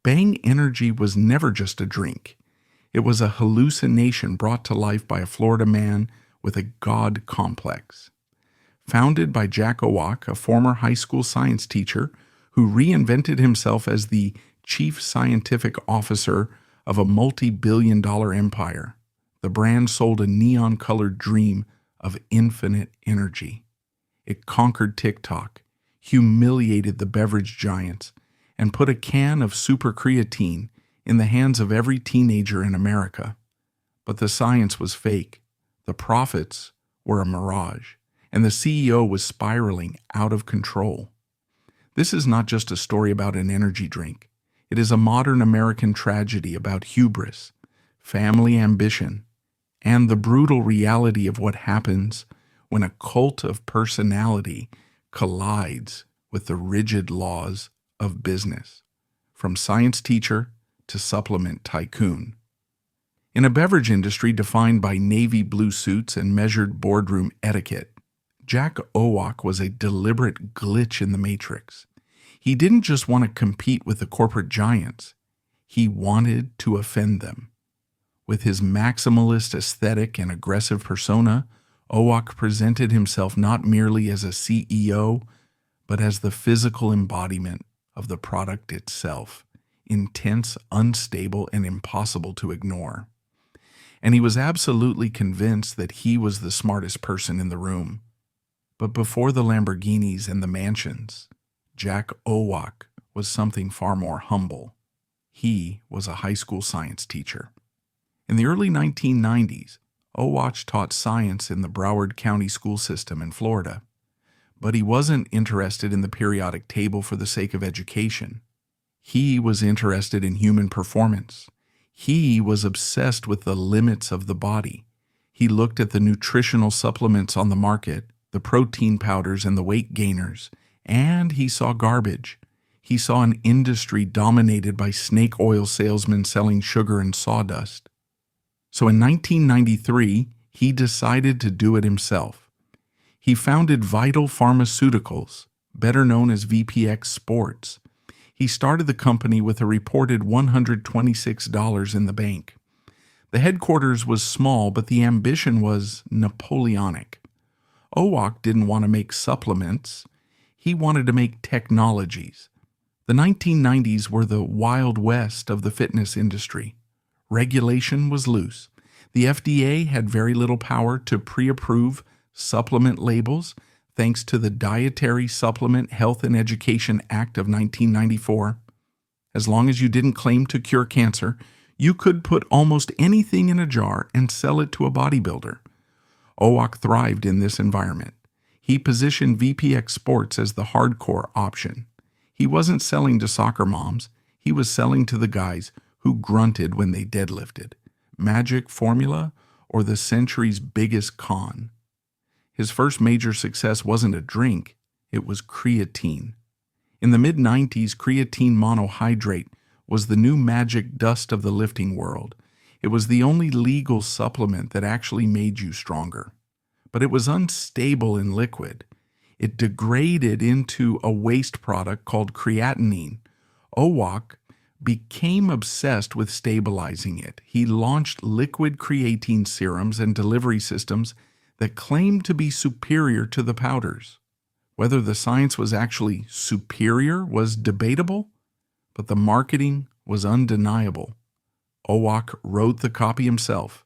Bang Energy was never just a drink. It was a hallucination brought to life by a Florida man with a God complex. Founded by Jack Owak, a former high school science teacher who reinvented himself as the chief scientific officer of a multi-billion-dollar empire, the brand sold a neon-colored dream of infinite energy. It conquered TikTok, humiliated the beverage giants, and put a can of super creatine in the hands of every teenager in America. But the science was fake, the profits were a mirage, and the CEO was spiraling out of control. This is not just a story about an energy drink. It is a modern American tragedy about hubris, family ambition, and the brutal reality of what happens when a cult of personality collides with the rigid laws of business, from science teacher to supplement tycoon. In a beverage industry defined by navy blue suits and measured boardroom etiquette, Jack Owak was a deliberate glitch in the matrix. He didn't just want to compete with the corporate giants. He wanted to offend them. With his maximalist aesthetic and aggressive persona, Owak presented himself not merely as a CEO, but as the physical embodiment of the product itself, intense, unstable, and impossible to ignore. And he was absolutely convinced that he was the smartest person in the room. But before the Lamborghinis and the mansions, Jack Owak was something far more humble. He was a high school science teacher. In the early 1990s, Owak taught science in the Broward County school system in Florida. But he wasn't interested in the periodic table for the sake of education. He was interested in human performance. He was obsessed with the limits of the body. He looked at the nutritional supplements on the market, the protein powders and the weight gainers, and he saw garbage. He saw an industry dominated by snake oil salesmen selling sugar and sawdust. So in 1993, he decided to do it himself. He founded Vital Pharmaceuticals, better known as VPX Sports. He started the company with a reported $126 in the bank. The headquarters was small, but the ambition was Napoleonic. Owak didn't want to make supplements. He wanted to make technologies. The 1990s were the Wild West of the fitness industry. Regulation was loose. The FDA had very little power to pre-approve supplement labels, thanks to the Dietary Supplement Health and Education Act of 1994. As long as you didn't claim to cure cancer, you could put almost anything in a jar and sell it to a bodybuilder. Owak thrived in this environment. He positioned VPX Sports as the hardcore option. He wasn't selling to soccer moms. He was selling to the guys who grunted when they deadlifted. Magic formula or the century's biggest con. His first major success wasn't a drink, it was creatine. In the mid-90s, creatine monohydrate was the new magic dust of the lifting world. It was the only legal supplement that actually made you stronger. But it was unstable in liquid. It degraded into a waste product called creatinine. Owak became obsessed with stabilizing it. He launched liquid creatine serums and delivery systems that claimed to be superior to the powders. Whether the science was actually superior was debatable, but the marketing was undeniable. Owak wrote the copy himself.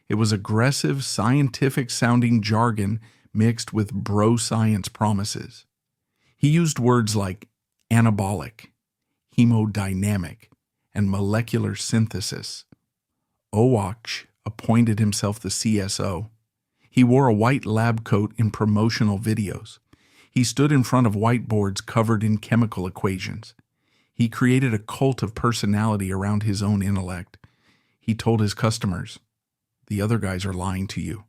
It was aggressive, scientific-sounding jargon mixed with bro-science promises. He used words like anabolic, hemodynamic, and molecular synthesis. Owak appointed himself the CSO. He wore a white lab coat in promotional videos. He stood in front of whiteboards covered in chemical equations. He created a cult of personality around his own intellect. He told his customers, "The other guys are lying to you.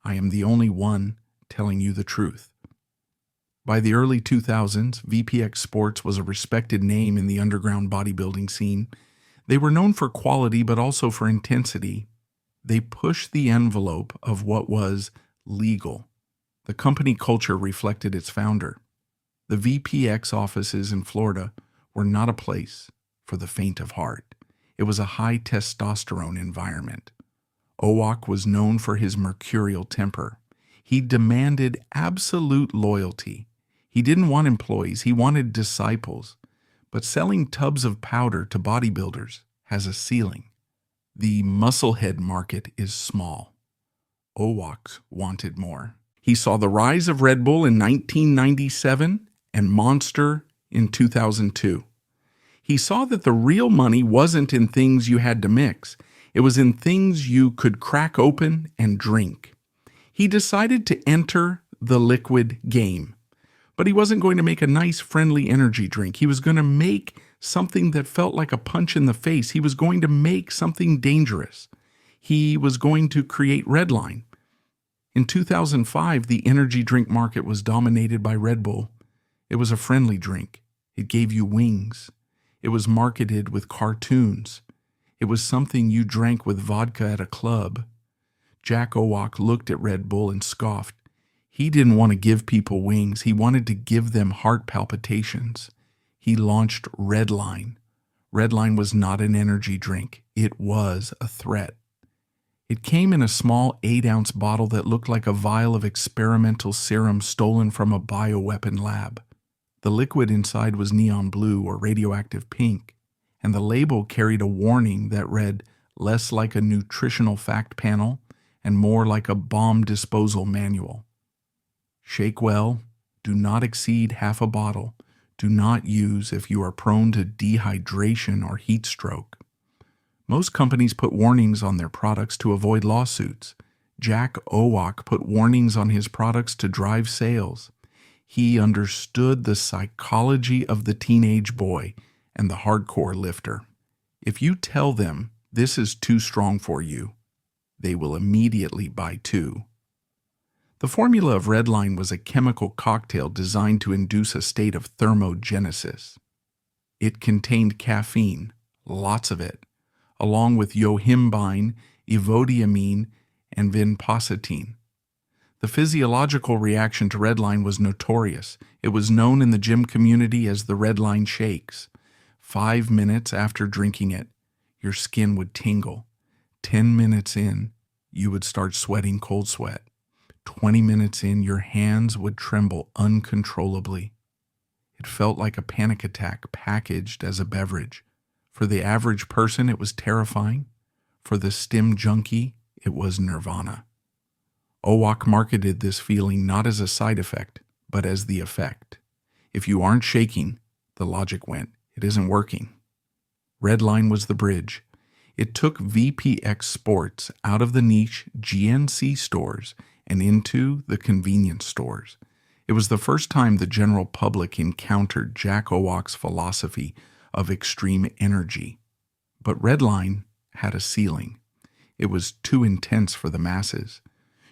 I am the only one telling you the truth." By the early 2000s, VPX Sports was a respected name in the underground bodybuilding scene. They were known for quality, but also for intensity. They pushed the envelope of what was legal. The company culture reflected its founder. The VPX offices in Florida were not a place for the faint of heart. It was a high testosterone environment. Owak was known for his mercurial temper. He demanded absolute loyalty. He didn't want employees, he wanted disciples. But selling tubs of powder to bodybuilders has a ceiling. The musclehead market is small. Owak wanted more. He saw the rise of Red Bull in 1997 and Monster in 2002. He saw that the real money wasn't in things you had to mix. It was in things you could crack open and drink. He decided to enter the liquid game. But he wasn't going to make a nice, friendly energy drink. He was going to make something that felt like a punch in the face. He was going to make something dangerous. He was going to create Redline. In 2005, the energy drink market was dominated by Red Bull. It was a friendly drink. It gave you wings. It was marketed with cartoons. It was something you drank with vodka at a club. Jack Owak looked at Red Bull and scoffed. He didn't want to give people wings. He wanted to give them heart palpitations. He launched Redline. Redline was not an energy drink. It was a threat. It came in a small 8-ounce bottle that looked like a vial of experimental serum stolen from a bioweapon lab. The liquid inside was neon blue or radioactive pink, and the label carried a warning that read, less like a nutritional fact panel and more like a bomb disposal manual. Shake well, do not exceed half a bottle, do not use if you are prone to dehydration or heat stroke. Most companies put warnings on their products to avoid lawsuits. Jack Owak put warnings on his products to drive sales. He understood the psychology of the teenage boy and the hardcore lifter. If you tell them this is too strong for you, they will immediately buy two. The formula of Redline was a chemical cocktail designed to induce a state of thermogenesis. It contained caffeine, lots of it, along with yohimbine, evodiamine, and vinpocetine. The physiological reaction to Redline was notorious. It was known in the gym community as the Redline shakes. 5 minutes after drinking it, your skin would tingle. 10 minutes in, you would start sweating cold sweat. 20 minutes in, your hands would tremble uncontrollably. It felt like a panic attack packaged as a beverage. For the average person, it was terrifying. For the stim junkie, it was nirvana. Owak marketed this feeling not as a side effect, but as the effect. If you aren't shaking, the logic went, it isn't working. Redline was the bridge. It took VPX Sports out of the niche GNC stores and into the convenience stores. It was the first time the general public encountered Jack Owak's philosophy of extreme energy. But Redline had a ceiling. It was too intense for the masses.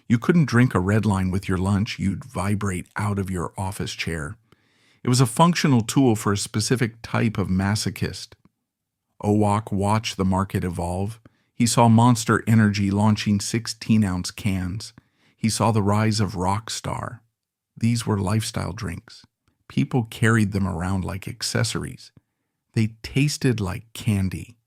You couldn't drink a Redline with your lunch, you'd vibrate out of your office chair. It was a functional tool for a specific type of masochist. Owak watched the market evolve. He saw Monster Energy launching 16-ounce cans. He saw the rise of Rockstar. These were lifestyle drinks. People carried them around like accessories. They tasted like candy.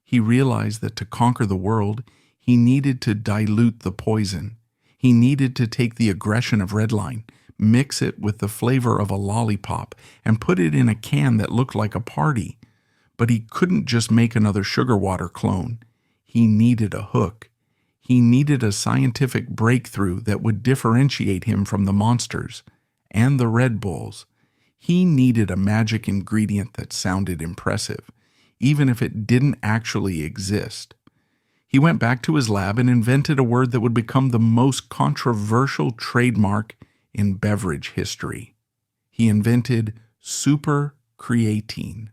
He realized that to conquer the world, he needed to dilute the poison. He needed to take the aggression of Redline, mix it with the flavor of a lollipop, and put it in a can that looked like a party. But he couldn't just make another sugar water clone. He needed a hook. He needed a scientific breakthrough that would differentiate him from the Monsters and the Red Bulls. He needed a magic ingredient that sounded impressive, even if it didn't actually exist. He went back to his lab and invented a word that would become the most controversial trademark in beverage history. He invented super creatine.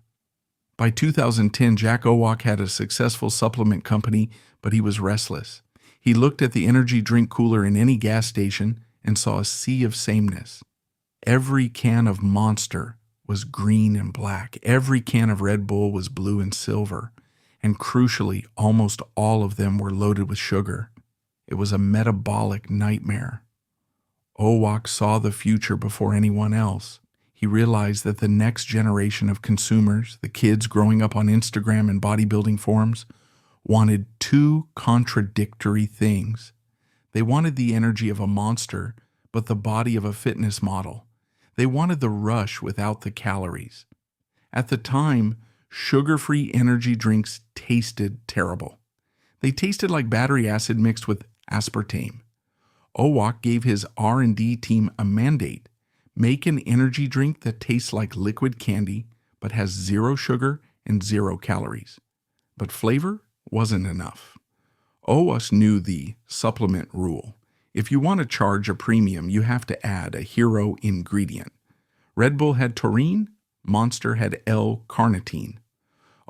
By 2010, Jack Owak had a successful supplement company, but he was restless. He looked at the energy drink cooler in any gas station and saw a sea of sameness. Every can of Monster was green and black. Every can of Red Bull was blue and silver. And crucially, almost all of them were loaded with sugar. It was a metabolic nightmare. Owak saw the future before anyone else. He realized that the next generation of consumers, the kids growing up on Instagram and bodybuilding forums, wanted two contradictory things. They wanted the energy of a monster, but the body of a fitness model. They wanted the rush without the calories. At the time, sugar-free energy drinks tasted terrible. They tasted like battery acid mixed with aspartame. Owak gave his R&D team a mandate: make an energy drink that tastes like liquid candy but has 0 sugar and 0 calories. But flavor wasn't enough. Owak knew the supplement rule. If you want to charge a premium, you have to add a hero ingredient. Red Bull had taurine, Monster had L-carnitine.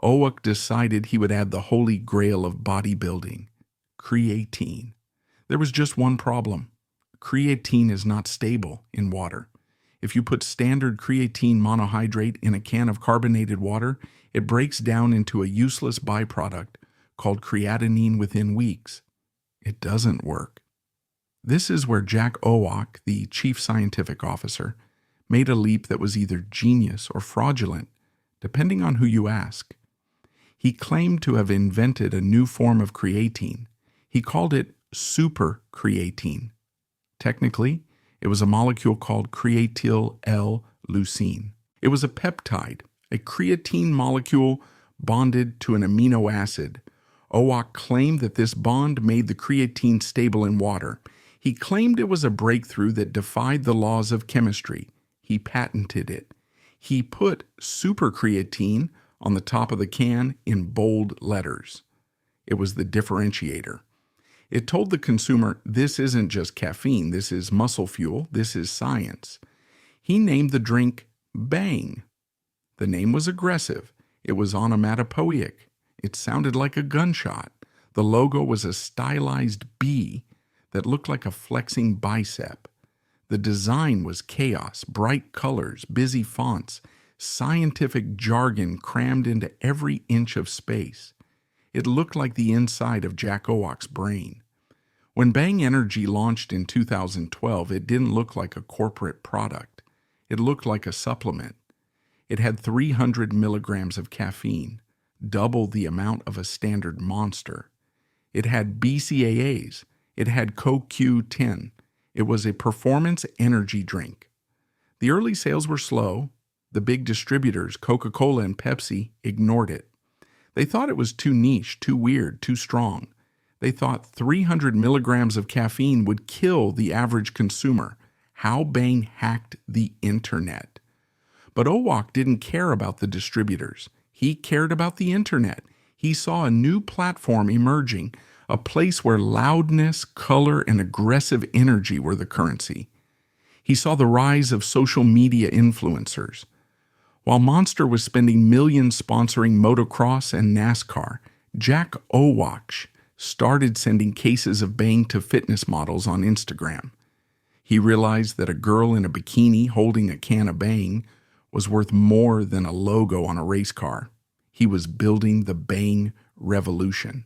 Owak decided he would add the holy grail of bodybuilding: creatine. There was just one problem. Creatine is not stable in water. If you put standard creatine monohydrate in a can of carbonated water, it breaks down into a useless byproduct called creatinine within weeks. It doesn't work. This is where Jack Owak, the chief scientific officer, made a leap that was either genius or fraudulent, depending on who you ask. He claimed to have invented a new form of creatine. He called it super creatine. Technically, it was a molecule called creatyl L-leucine. It was a peptide, a creatine molecule bonded to an amino acid. Owak claimed that this bond made the creatine stable in water. He claimed it was a breakthrough that defied the laws of chemistry. He patented it. He put super creatine on the top of the can in bold letters. It was the differentiator. It told the consumer, this isn't just caffeine, this is muscle fuel, this is science. He named the drink Bang. The name was aggressive. It was onomatopoeic. It sounded like a gunshot. The logo was a stylized bee that looked like a flexing bicep. The design was chaos, bright colors, busy fonts, scientific jargon crammed into every inch of space. It looked like the inside of Jack Owak's brain. When Bang Energy launched in 2012, it didn't look like a corporate product. It looked like a supplement. It had 300 milligrams of caffeine, double the amount of a standard Monster. It had BCAAs. It had CoQ10. It was a performance energy drink. The early sales were slow. The big distributors, Coca-Cola and Pepsi, ignored it. They thought it was too niche, too weird, too strong. They thought 300 milligrams of caffeine would kill the average consumer. How Bang hacked the internet. But Owak didn't care about the distributors. He cared about the internet. He saw a new platform emerging, a place where loudness, color, and aggressive energy were the currency. He saw the rise of social media influencers. While Monster was spending millions sponsoring motocross and NASCAR, Jack Owak started sending cases of Bang to fitness models on Instagram. He realized that a girl in a bikini holding a can of Bang was worth more than a logo on a race car. He was building the Bang revolution.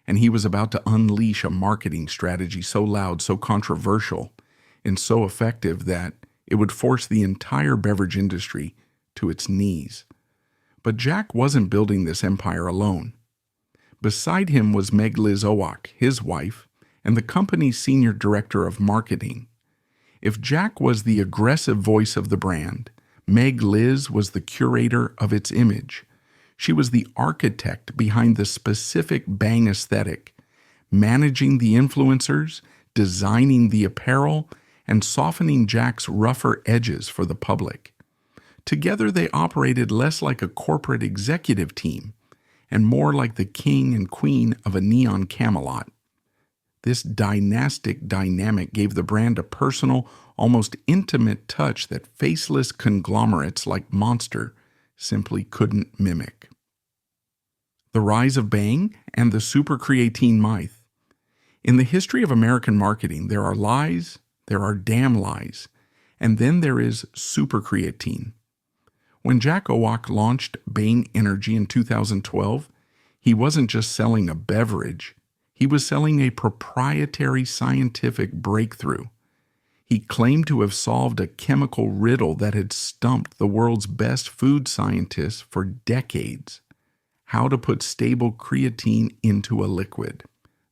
And he was about to unleash a marketing strategy so loud, so controversial, and so effective that it would force the entire beverage industry to its knees. But Jack wasn't building this empire alone. Beside him was Meg Liz Owak, his wife, and the company's senior director of marketing. If Jack was the aggressive voice of the brand, Meg Liz was the curator of its image. She was the architect behind the specific Bang aesthetic, managing the influencers, designing the apparel, and softening Jack's rougher edges for the public. Together they operated less like a corporate executive team and more like the king and queen of a neon Camelot. This dynastic dynamic gave the brand a personal, almost intimate touch that faceless conglomerates like Monster simply couldn't mimic. The rise of Bang and the super creatine myth. In the history of American marketing, there are lies, there are damn lies, and then there is super creatine. When Jack Owak launched Bang Energy in 2012, he wasn't just selling a beverage, he was selling a proprietary scientific breakthrough. He claimed to have solved a chemical riddle that had stumped the world's best food scientists for decades: how to put stable creatine into a liquid.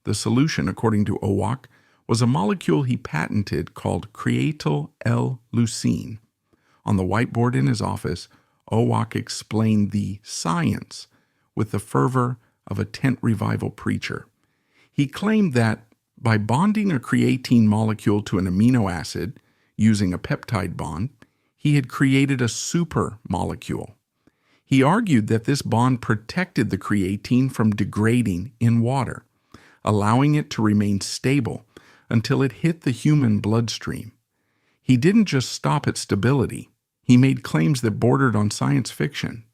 The solution, according to Owak, was a molecule he patented called creatyl L-leucine. On the whiteboard in his office, Owak explained the science with the fervor of a tent revival preacher. He claimed that by bonding a creatine molecule to an amino acid using a peptide bond, he had created a super molecule. He argued that this bond protected the creatine from degrading in water, allowing it to remain stable until it hit the human bloodstream. He didn't just stop at stability. He made claims that bordered on science fiction.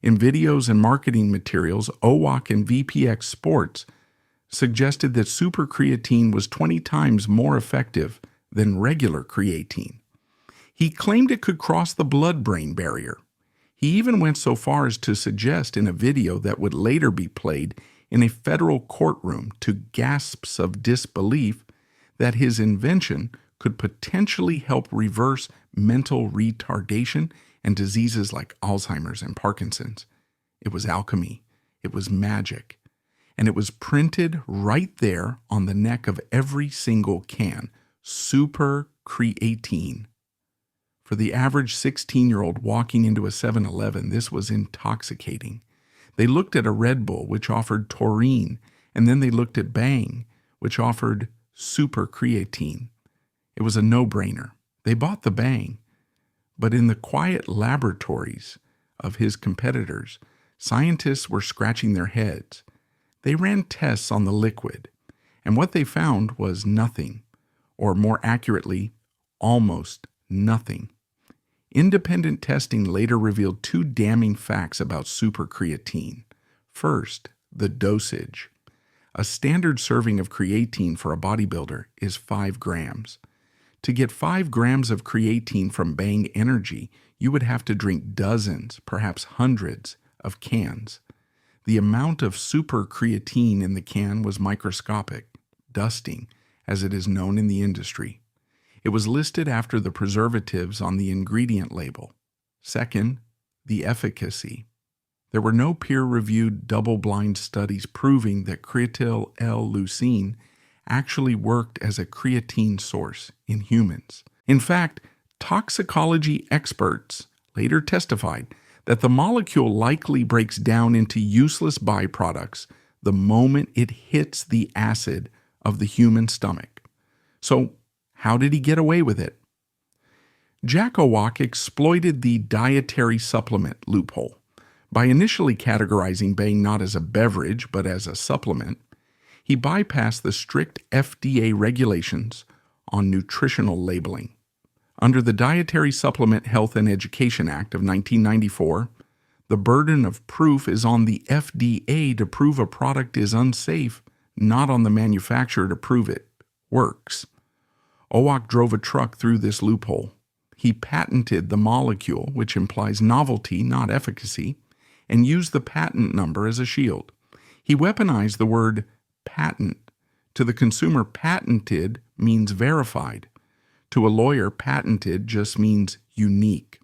In videos and marketing materials, Owak and VPX Sports suggested that super creatine was 20 times more effective than regular creatine. He claimed it could cross the blood-brain barrier. He even went so far as to suggest in a video that would later be played in a federal courtroom to gasps of disbelief that his invention could potentially help reverse mental retardation and diseases like Alzheimer's and Parkinson's. It was alchemy. It was magic. And it was printed right there on the neck of every single can: super creatine. For the average 16-year-old walking into a 7-Eleven, this was intoxicating. They looked at a Red Bull, which offered taurine, and then they looked at Bang, which offered super creatine. It was a no-brainer. They bought the Bang. But in the quiet laboratories of his competitors, scientists were scratching their heads. They ran tests on the liquid, and what they found was nothing, or more accurately, almost nothing. Independent testing later revealed two damning facts about super creatine. First, the dosage. A standard serving of creatine for a bodybuilder is 5 grams. To get 5 grams of creatine from Bang Energy, you would have to drink dozens, perhaps hundreds, of cans. The amount of super creatine in the can was microscopic, dusting, as it is known in the industry. It was listed after the preservatives on the ingredient label. Second, the efficacy. There were no peer-reviewed double-blind studies proving that creatyl L-leucine actually worked as a creatine source in humans. In fact, toxicology experts later testified that the molecule likely breaks down into useless byproducts the moment it hits the acid of the human stomach. So, how did he get away with it? Jack Owak exploited the dietary supplement loophole by initially categorizing Bang not as a beverage but as a supplement. He bypassed the strict FDA regulations on nutritional labeling. Under the Dietary Supplement Health and Education Act of 1994, the burden of proof is on the FDA to prove a product is unsafe, not on the manufacturer to prove it works. Owak drove a truck through this loophole. He patented the molecule, which implies novelty, not efficacy, and used the patent number as a shield. He weaponized the word patent. To the consumer, patented means verified. To a lawyer, patented just means unique.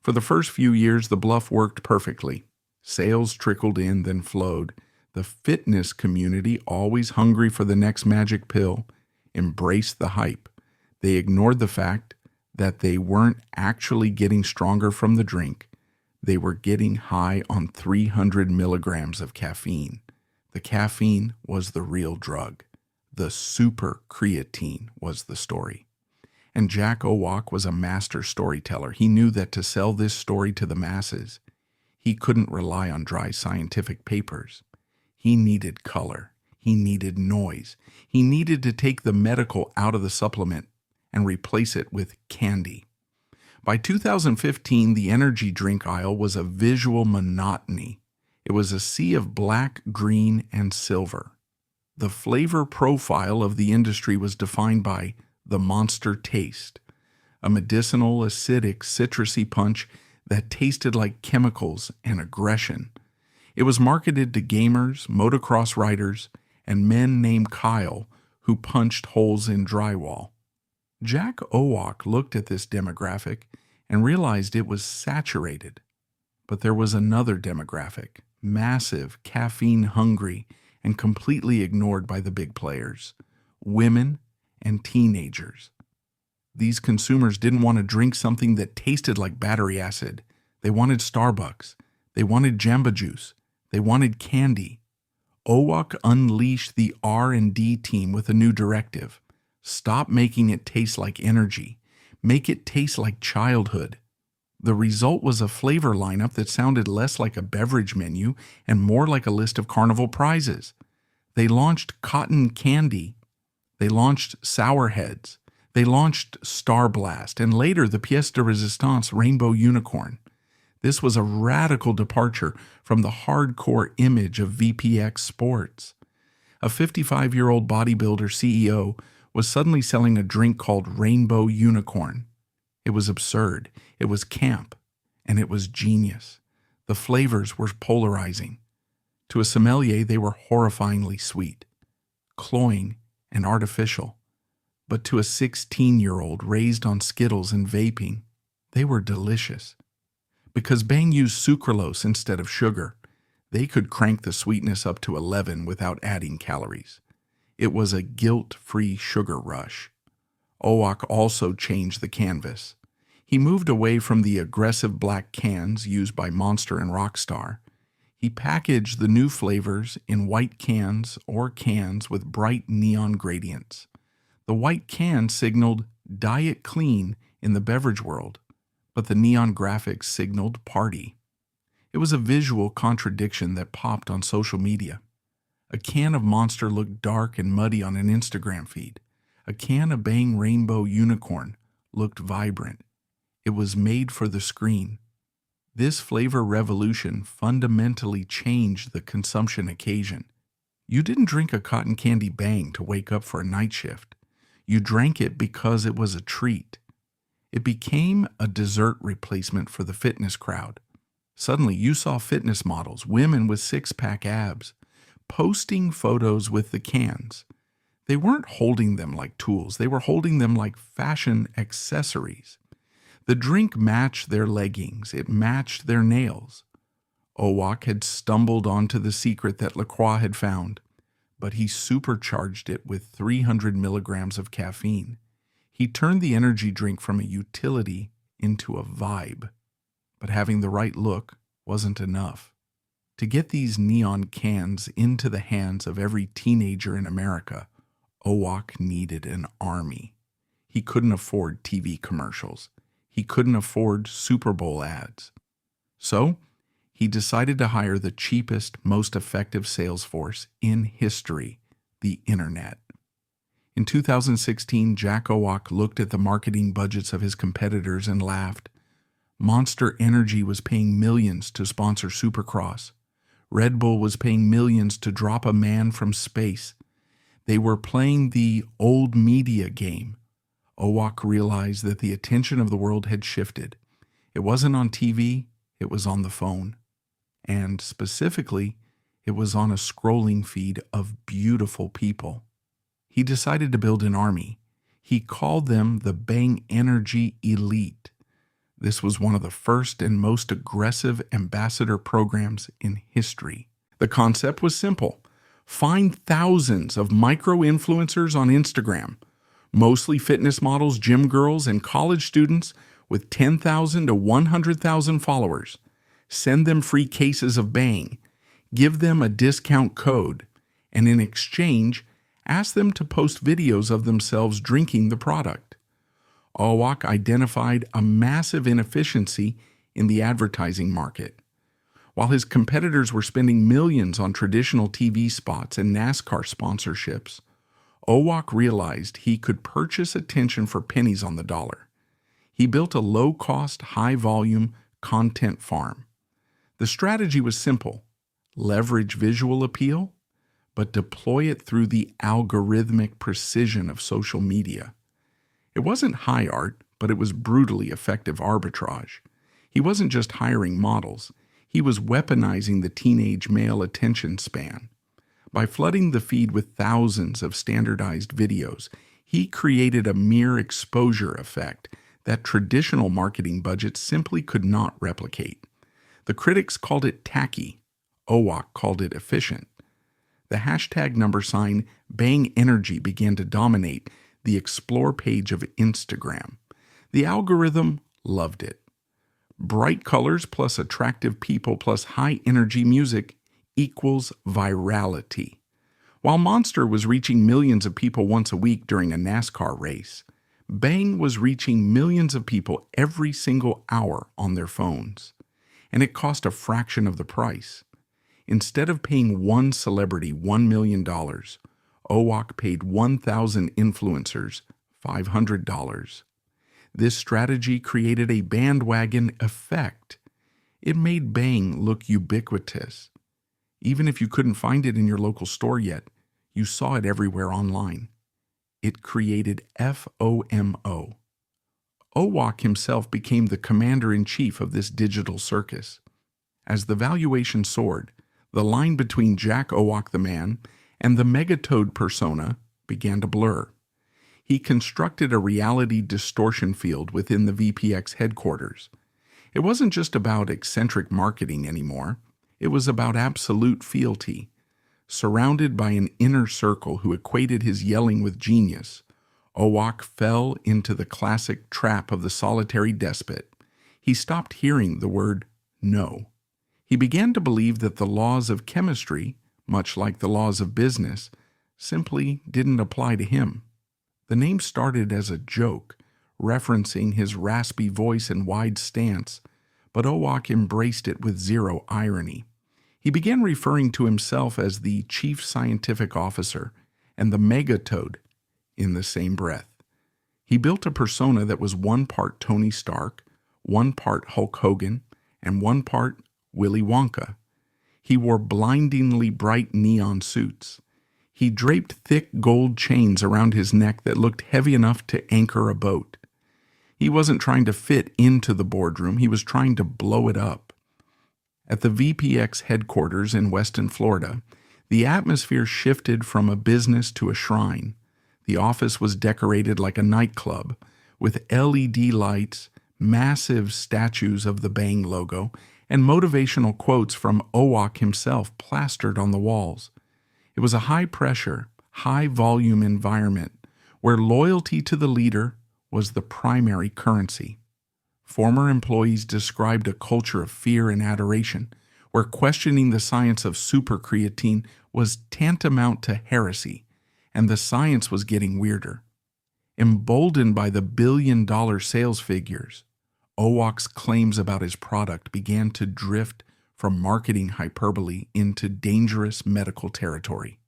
For the first few years, the bluff worked perfectly. Sales trickled in, then flowed. The fitness community, always hungry for the next magic pill, embraced the hype. They ignored the fact that they weren't actually getting stronger from the drink. They were getting high on 300 milligrams of caffeine. The caffeine was the real drug. The super creatine was the story. And Jack Owak was a master storyteller. He knew that to sell this story to the masses, he couldn't rely on dry scientific papers. He needed color. He needed noise. He needed to take the medical out of the supplement and replace it with candy. By 2015, the energy drink aisle was a visual monotony. It was a sea of black, green, and silver. The flavor profile of the industry was defined by the monster taste, a medicinal, acidic, citrusy punch that tasted like chemicals and aggression. It was marketed to gamers, motocross riders, and men named Kyle who punched holes in drywall. Jack Owak looked at this demographic and realized it was saturated. But there was another demographic, massive, caffeine-hungry, and completely ignored by the big players: women and teenagers. These consumers didn't want to drink something that tasted like battery acid. They wanted Starbucks. They wanted Jamba Juice. They wanted candy. Owak unleashed the R&D team with a new directive. Stop making it taste like energy. Make it taste like childhood. The result was a flavor lineup that sounded less like a beverage menu and more like a list of carnival prizes. They launched cotton candy. They launched Sour Heads. They launched Star Blast, and later the pièce de résistance Rainbow Unicorn. This was a radical departure from the hardcore image of VPX Sports. A 55-year-old bodybuilder CEO was suddenly selling a drink called Rainbow Unicorn. It was absurd, it was camp, and it was genius. The flavors were polarizing. To a sommelier, they were horrifyingly sweet, cloying, and artificial. But to a 16-year-old raised on Skittles and vaping, they were delicious. Because Bang used sucralose instead of sugar, they could crank the sweetness up to 11 without adding calories. It was a guilt-free sugar rush. Owak also changed the canvas. He moved away from the aggressive black cans used by Monster and Rockstar. He packaged the new flavors in white cans or cans with bright neon gradients. The white can signaled Diet Clean in the beverage world, but the neon graphics signaled party. It was a visual contradiction that popped on social media. A can of Monster looked dark and muddy on an Instagram feed. A can of Bang Rainbow Unicorn looked vibrant. It was made for the screen. This flavor revolution fundamentally changed the consumption occasion. You didn't drink a cotton candy Bang to wake up for a night shift. You drank it because it was a treat. It became a dessert replacement for the fitness crowd. Suddenly, you saw fitness models, women with six-pack abs, posting photos with the cans. They weren't holding them like tools. They were holding them like fashion accessories. The drink matched their leggings. It matched their nails. Owak had stumbled onto the secret that LaCroix had found, but he supercharged it with 300 milligrams of caffeine. He turned the energy drink from a utility into a vibe. But having the right look wasn't enough. To get these neon cans into the hands of every teenager in America, Owak needed an army. He couldn't afford TV commercials. He couldn't afford Super Bowl ads. So, he decided to hire the cheapest, most effective sales force in history, the internet. In 2016, Jack Owak looked at the marketing budgets of his competitors and laughed. Monster Energy was paying millions to sponsor Supercross. Red Bull was paying millions to drop a man from space. They were playing the old media game. Owak realized that the attention of the world had shifted. It wasn't on TV, it was on the phone. And specifically, it was on a scrolling feed of beautiful people. He decided to build an army. He called them the Bang Energy Elite. This was one of the first and most aggressive ambassador programs in history. The concept was simple. Find thousands of micro-influencers on Instagram, mostly fitness models, gym girls, and college students with 10,000 to 100,000 followers. Send them free cases of Bang. Give them a discount code. And in exchange, ask them to post videos of themselves drinking the product. Owak identified a massive inefficiency in the advertising market. While his competitors were spending millions on traditional TV spots and NASCAR sponsorships, Owak realized he could purchase attention for pennies on the dollar. He built a low-cost, high-volume content farm. The strategy was simple: leverage visual appeal, but deploy it through the algorithmic precision of social media. It wasn't high art, but it was brutally effective arbitrage. He wasn't just hiring models. He was weaponizing the teenage male attention span. By flooding the feed with thousands of standardized videos, He created a mere exposure effect that traditional marketing budgets simply could not replicate. The critics called it tacky. OWOC called it efficient. The hashtag #Bang Energy began to dominate the Explore page of Instagram. The algorithm loved it. Bright colors plus attractive people plus high-energy music equals virality. While Monster was reaching millions of people once a week during a NASCAR race, Bang was reaching millions of people every single hour on their phones. And it cost a fraction of the price. Instead of paying one celebrity $1 million, OWOC paid 1,000 influencers $500. This strategy created a bandwagon effect. It made Bang look ubiquitous. Even if you couldn't find it in your local store yet, you saw it everywhere online. It created FOMO. OWOC himself became the commander-in-chief of this digital circus. As the valuation soared, the line between Jack OWOC the man and the Megatoad persona began to blur. He constructed a reality distortion field within the VPX headquarters. It wasn't just about eccentric marketing anymore. It was about absolute fealty. Surrounded by an inner circle who equated his yelling with genius, OWOC fell into the classic trap of the solitary despot. He stopped hearing the word no. He began to believe that the laws of chemistry, much like the laws of business, simply didn't apply to him. The name started as a joke, referencing his raspy voice and wide stance, but OWOC embraced it with zero irony. He began referring to himself as the Chief Scientific Officer and the Megatoad in the same breath. He built a persona that was one part Tony Stark, one part Hulk Hogan, and one part Willy Wonka. He wore blindingly bright neon suits. He draped thick gold chains around his neck that looked heavy enough to anchor a boat. He wasn't trying to fit into the boardroom, he was trying to blow it up. At the VPX headquarters in Weston, Florida, the atmosphere shifted from a business to a shrine. The office was decorated like a nightclub, with LED lights, massive statues of the Bang logo, and motivational quotes from OWOC himself plastered on the walls. It was a high-pressure, high-volume environment where loyalty to the leader was the primary currency. Former employees described a culture of fear and adoration, where questioning the science of supercreatine was tantamount to heresy, and the science was getting weirder. Emboldened by the billion-dollar sales figures, OWOC's claims about his product began to drift from marketing hyperbole into dangerous medical territory.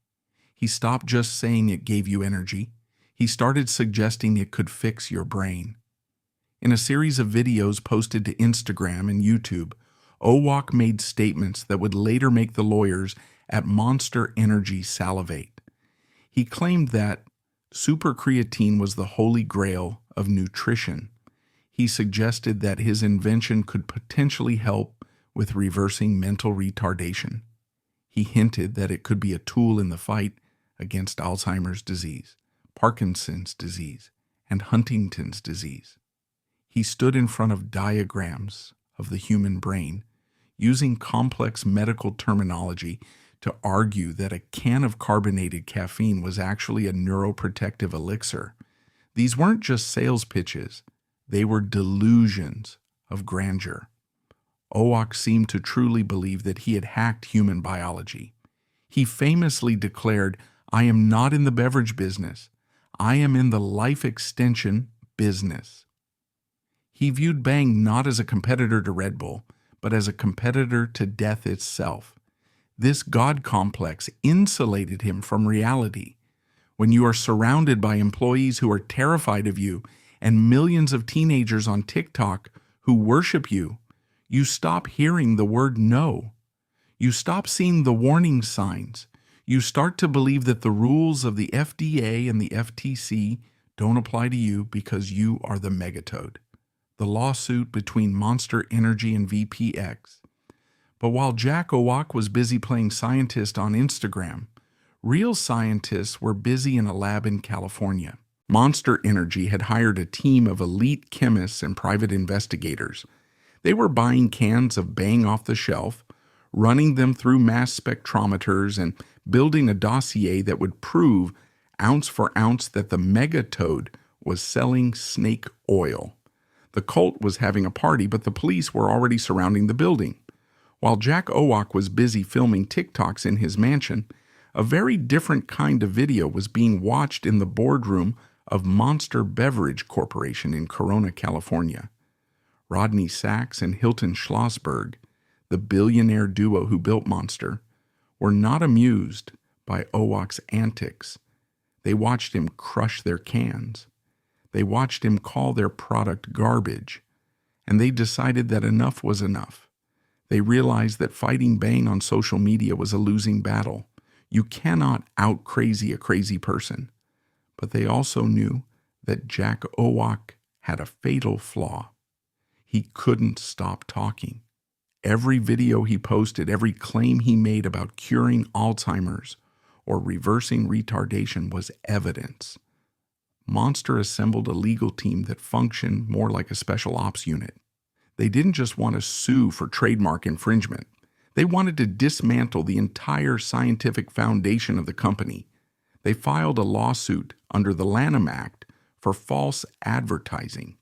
He stopped just saying it gave you energy. He started suggesting it could fix your brain. In a series of videos posted to Instagram and YouTube, OWOC made statements that would later make the lawyers at Monster Energy salivate. He claimed that supercreatine was the holy grail of nutrition. He suggested that his invention could potentially help with reversing mental retardation. He hinted that it could be a tool in the fight against Alzheimer's disease, Parkinson's disease, and Huntington's disease. He stood in front of diagrams of the human brain, using complex medical terminology to argue that a can of carbonated caffeine was actually a neuroprotective elixir. These weren't just sales pitches, they were delusions of grandeur. OWOC seemed to truly believe that he had hacked human biology. He famously declared, "I am not in the beverage business. I am in the life extension business." He viewed Bang not as a competitor to Red Bull, but as a competitor to death itself. This God complex insulated him from reality. When you are surrounded by employees who are terrified of you and millions of teenagers on TikTok who worship you, you stop hearing the word no. You stop seeing the warning signs. You start to believe that the rules of the FDA and the FTC don't apply to you because you are the Megatoad. The lawsuit between Monster Energy and VPX. But while Jack OWOC was busy playing scientist on Instagram, real scientists were busy in a lab in California. Monster Energy had hired a team of elite chemists and private investigators. They were buying cans of Bang off the shelf, running them through mass spectrometers, and building a dossier that would prove ounce for ounce that the Megatoad was selling snake oil. The cult was having a party, but the police were already surrounding the building. While Jack Owak was busy filming TikToks in his mansion, a very different kind of video was being watched in the boardroom of Monster Beverage Corporation in Corona, California. Rodney Sachs and Hilton Schlossberg, the billionaire duo who built Monster, were not amused by Owak's antics. They watched him crush their cans. They watched him call their product garbage. And they decided that enough was enough. They realized that fighting Bang on social media was a losing battle. You cannot out-crazy a crazy person. But they also knew that Jack Owak had a fatal flaw. He couldn't stop talking. Every video he posted, every claim he made about curing Alzheimer's or reversing retardation was evidence. Monster assembled a legal team that functioned more like a special ops unit. They didn't just want to sue for trademark infringement. They wanted to dismantle the entire scientific foundation of the company. They filed a lawsuit under the Lanham Act for false advertising.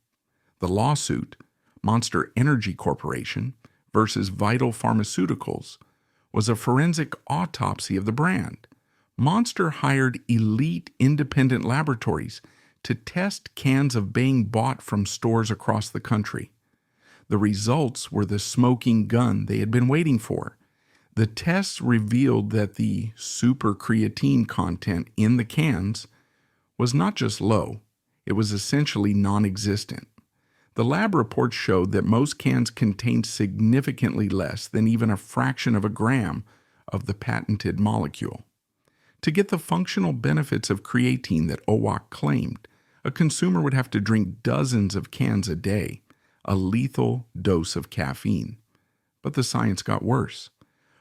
The lawsuit, Monster Energy Corporation versus Vital Pharmaceuticals, was a forensic autopsy of the brand. Monster hired elite independent laboratories to test cans of Bang bought from stores across the country. The results were the smoking gun they had been waiting for. The tests revealed that the super creatine content in the cans was not just low, it was essentially non-existent. The lab reports showed that most cans contained significantly less than even a fraction of a gram of the patented molecule. To get the functional benefits of creatine that Owak claimed, a consumer would have to drink dozens of cans a day, a lethal dose of caffeine. But the science got worse.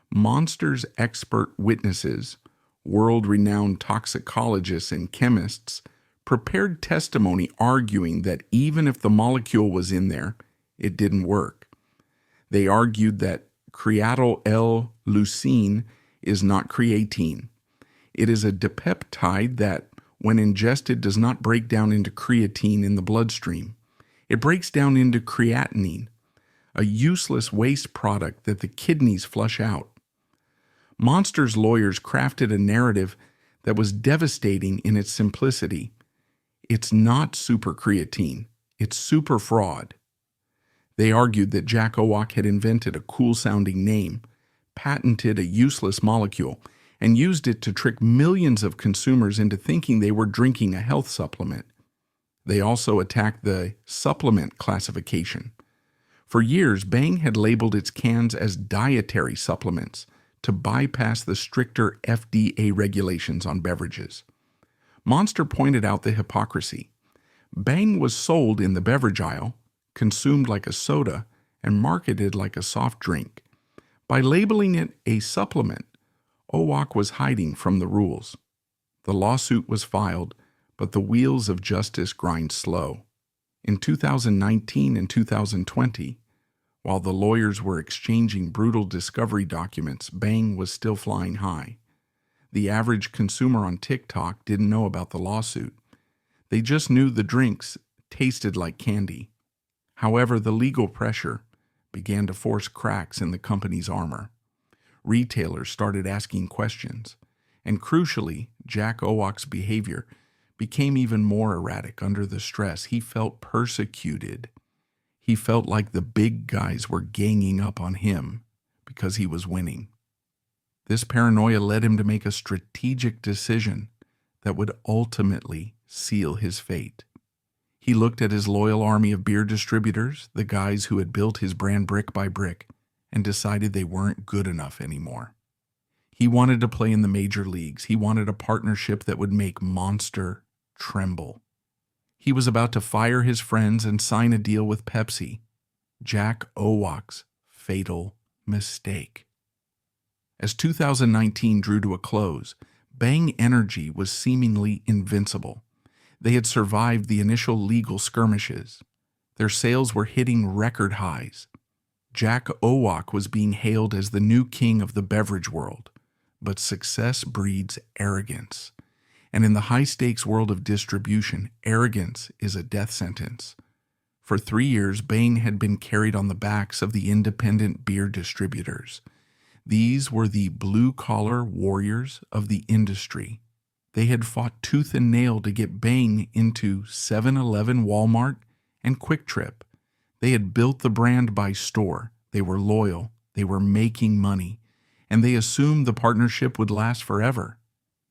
Monster's expert witnesses, world-renowned toxicologists and chemists, prepared testimony arguing that even if the molecule was in there, it didn't work. They argued that creatyl L-leucine is not creatine. It is a dipeptide that, when ingested, does not break down into creatine in the bloodstream. It breaks down into creatinine, a useless waste product that the kidneys flush out. Monster's lawyers crafted a narrative that was devastating in its simplicity. It's not super creatine, it's super fraud. They argued that Jack Owak had invented a cool-sounding name, patented a useless molecule, and used it to trick millions of consumers into thinking they were drinking a health supplement. They also attacked the supplement classification. For years, Bang had labeled its cans as dietary supplements to bypass the stricter FDA regulations on beverages. Monster pointed out the hypocrisy. Bang was sold in the beverage aisle, consumed like a soda, and marketed like a soft drink. By labeling it a supplement, Owak was hiding from the rules. The lawsuit was filed, but the wheels of justice grind slow. In 2019 and 2020, while the lawyers were exchanging brutal discovery documents, Bang was still flying high. The average consumer on TikTok didn't know about the lawsuit. They just knew the drinks tasted like candy. However, the legal pressure began to force cracks in the company's armor. Retailers started asking questions, and crucially, Jack Owak's behavior became even more erratic under the stress. He felt persecuted. He felt like the big guys were ganging up on him because he was winning. This paranoia led him to make a strategic decision that would ultimately seal his fate. He looked at his loyal army of beer distributors, the guys who had built his brand brick by brick, and decided they weren't good enough anymore. He wanted to play in the major leagues. He wanted a partnership that would make Monster tremble. He was about to fire his friends and sign a deal with Pepsi. Jack Owak's fatal mistake. As 2019 drew to a close, Bang Energy was seemingly invincible. They had survived the initial legal skirmishes. Their sales were hitting record highs. Jack Owoc was being hailed as the new king of the beverage world. But success breeds arrogance. And in the high-stakes world of distribution, arrogance is a death sentence. For 3 years, Bang had been carried on the backs of the independent beer distributors. These were the blue-collar warriors of the industry. They had fought tooth and nail to get Bang into 7-Eleven, Walmart, and Quick Trip. They had built the brand by store. They were loyal. They were making money. And they assumed the partnership would last forever.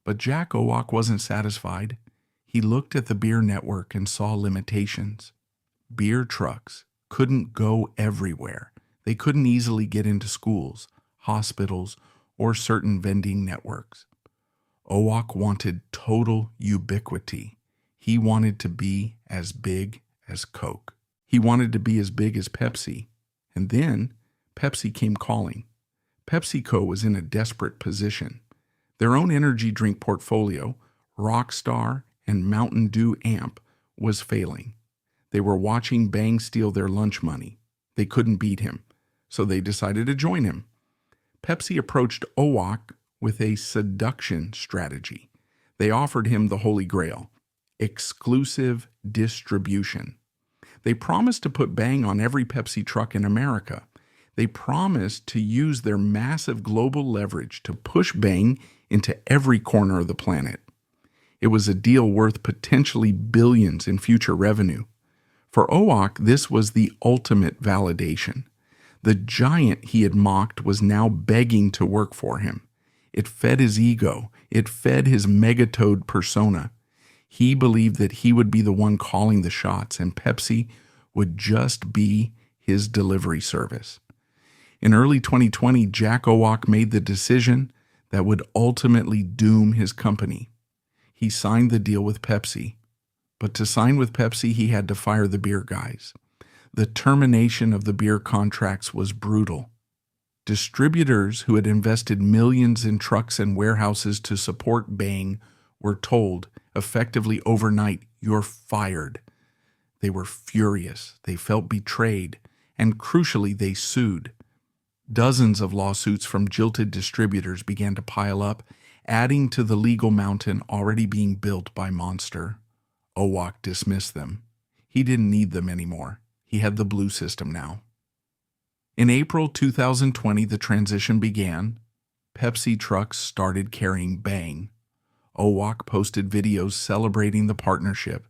But Jack Owoc wasn't satisfied. He looked at the beer network and saw limitations. Beer trucks couldn't go everywhere. They couldn't easily get into schools, hospitals, or certain vending networks. Owoc wanted total ubiquity. He wanted to be as big as Coke. He wanted to be as big as Pepsi. And then Pepsi came calling. PepsiCo was in a desperate position. Their own energy drink portfolio, Rockstar and Mountain Dew Amp, was failing. They were watching Bang steal their lunch money. They couldn't beat him, so they decided to join him. Pepsi approached Owoc with a seduction strategy. They offered him the Holy Grail, exclusive distribution. They promised to put Bang on every Pepsi truck in America. They promised to use their massive global leverage to push Bang into every corner of the planet. It was a deal worth potentially billions in future revenue. For Owoc, this was the ultimate validation. The giant he had mocked was now begging to work for him. It fed his ego. It fed his Megatoad persona. He believed that he would be the one calling the shots, and Pepsi would just be his delivery service. In early 2020, Jack Owoc made the decision that would ultimately doom his company. He signed the deal with Pepsi. But to sign with Pepsi, he had to fire the beer guys. The termination of the beer contracts was brutal. Distributors who had invested millions in trucks and warehouses to support Bang were told, effectively overnight, "You're fired." They were furious. They felt betrayed. And crucially, they sued. Dozens of lawsuits from jilted distributors began to pile up, adding to the legal mountain already being built by Monster. Owoc dismissed them. He didn't need them anymore. He had the blue system now. In April 2020, the transition began. Pepsi trucks started carrying Bang. Owoc posted videos celebrating the partnership,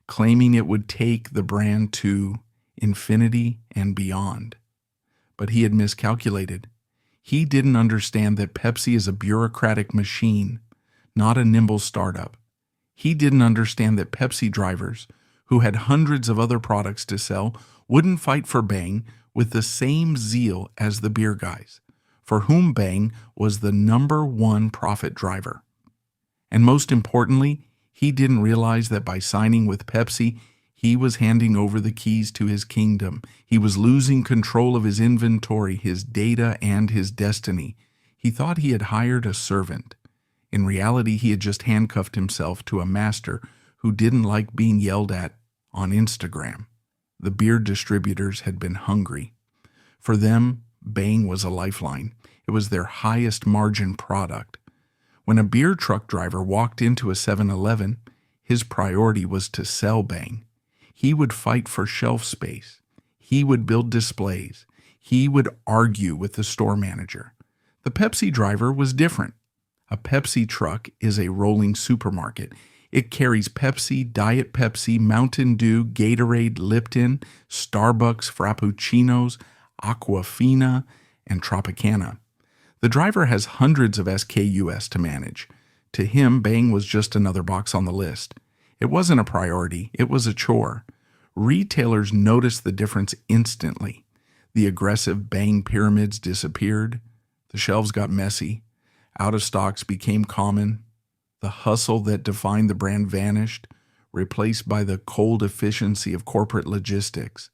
claiming it would take the brand to infinity and beyond. But he had miscalculated. He didn't understand that Pepsi is a bureaucratic machine, not a nimble startup. He didn't understand that Pepsi drivers, who had hundreds of other products to sell, wouldn't fight for Bang with the same zeal as the beer guys, for whom Bang was the #1 profit driver. And most importantly, he didn't realize that by signing with Pepsi, he was handing over the keys to his kingdom. He was losing control of his inventory, his data, and his destiny. He thought he had hired a servant. In reality, he had just handcuffed himself to a master who didn't like being yelled at on Instagram. The beer distributors had been hungry. For them, Bang was a lifeline. It was their highest margin product. When a beer truck driver walked into a 7-Eleven, his priority was to sell Bang. He would fight for shelf space. He would build displays. He would argue with the store manager. The Pepsi driver was different. A Pepsi truck is a rolling supermarket. It carries Pepsi, Diet Pepsi, Mountain Dew, Gatorade, Lipton, Starbucks, Frappuccinos, Aquafina, and Tropicana. The driver has hundreds of SKUs to manage. To him, Bang was just another box on the list. It wasn't a priority, it was a chore. Retailers noticed the difference instantly. The aggressive Bang pyramids disappeared. The shelves got messy. Out-of-stocks became common. The hustle that defined the brand vanished, replaced by the cold efficiency of corporate logistics.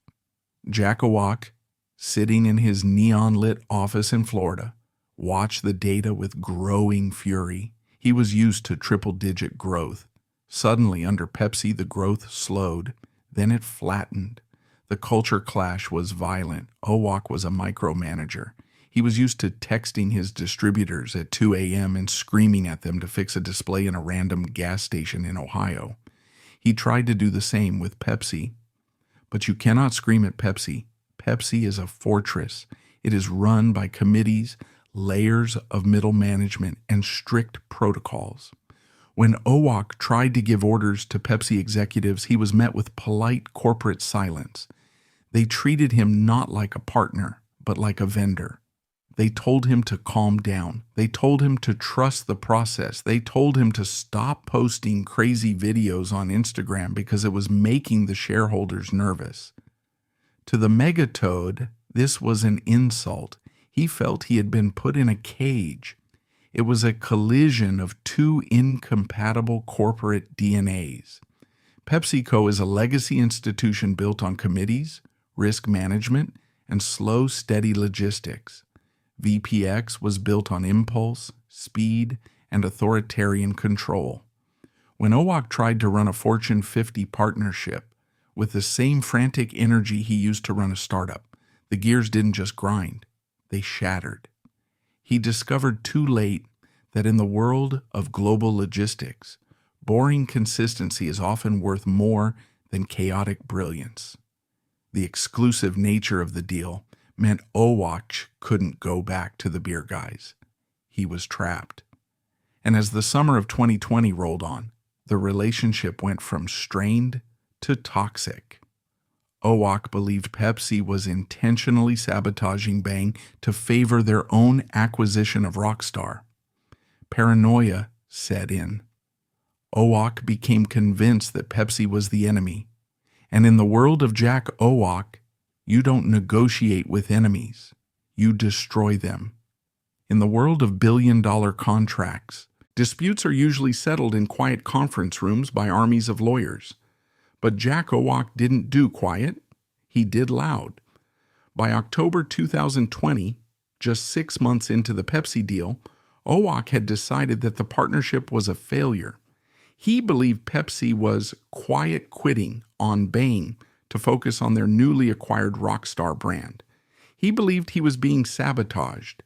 Jack Owoc, sitting in his neon-lit office in Florida, watched the data with growing fury. He was used to triple-digit growth. Suddenly, under Pepsi, the growth slowed. Then it flattened. The culture clash was violent. Owak was a micromanager. He was used to texting his distributors at 2 a.m. and screaming at them to fix a display in a random gas station in Ohio. He tried to do the same with Pepsi. But you cannot scream at Pepsi. Pepsi is a fortress. It is run by committees, layers of middle management, and strict protocols. When Owak tried to give orders to Pepsi executives, he was met with polite corporate silence. They treated him not like a partner, but like a vendor. They told him to calm down. They told him to trust the process. They told him to stop posting crazy videos on Instagram because it was making the shareholders nervous. To the Megatoad, this was an insult. He felt he had been put in a cage. It was a collision of two incompatible corporate DNAs. PepsiCo is a legacy institution built on committees, risk management, and slow, steady logistics. VPX was built on impulse, speed, and authoritarian control. When Owak tried to run a Fortune 50 partnership with the same frantic energy he used to run a startup, the gears didn't just grind, they shattered. He discovered too late that in the world of global logistics, boring consistency is often worth more than chaotic brilliance. The exclusive nature of the deal meant Owak couldn't go back to the beer guys. He was trapped. And as the summer of 2020 rolled on, the relationship went from strained to toxic. Owak believed Pepsi was intentionally sabotaging Bang to favor their own acquisition of Rockstar. Paranoia set in. Owak became convinced that Pepsi was the enemy. And in the world of Jack Owak, you don't negotiate with enemies. You destroy them. In the world of billion-dollar contracts, disputes are usually settled in quiet conference rooms by armies of lawyers. But Jack Owak didn't do quiet. He did loud. By October 2020, just 6 months into the Pepsi deal, Owak had decided that the partnership was a failure. He believed Pepsi was quiet quitting on Bang to focus on their newly acquired Rockstar brand. He believed he was being sabotaged.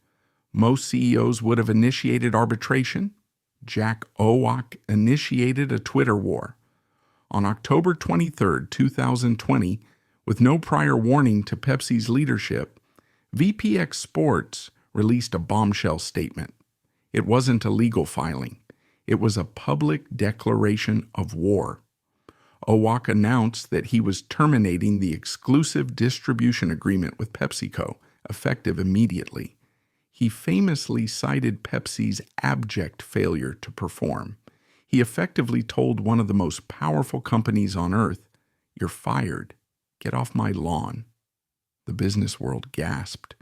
Most CEOs would have initiated arbitration. Jack Owak initiated a Twitter war. On October 23, 2020, with no prior warning to Pepsi's leadership, VPX Sports released a bombshell statement. It wasn't a legal filing. It was a public declaration of war. Owak announced that he was terminating the exclusive distribution agreement with PepsiCo, effective immediately. He famously cited Pepsi's abject failure to perform. He effectively told one of the most powerful companies on earth, "You're fired. Get off my lawn." The business world gasped.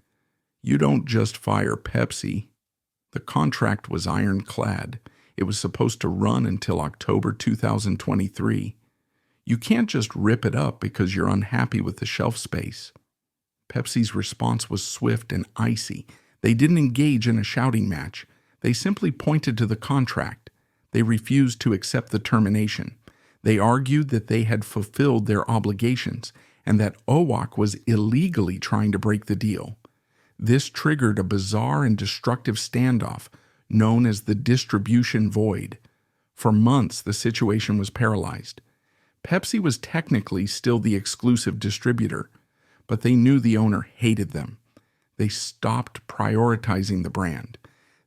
You don't just fire Pepsi. The contract was ironclad. It was supposed to run until October 2023. You can't just rip it up because you're unhappy with the shelf space. Pepsi's response was swift and icy. They didn't engage in a shouting match. They simply pointed to the contract. They refused to accept the termination. They argued that they had fulfilled their obligations and that Owak was illegally trying to break the deal. This triggered a bizarre and destructive standoff known as the distribution void. For months, the situation was paralyzed. Pepsi was technically still the exclusive distributor, but they knew the owner hated them. They stopped prioritizing the brand.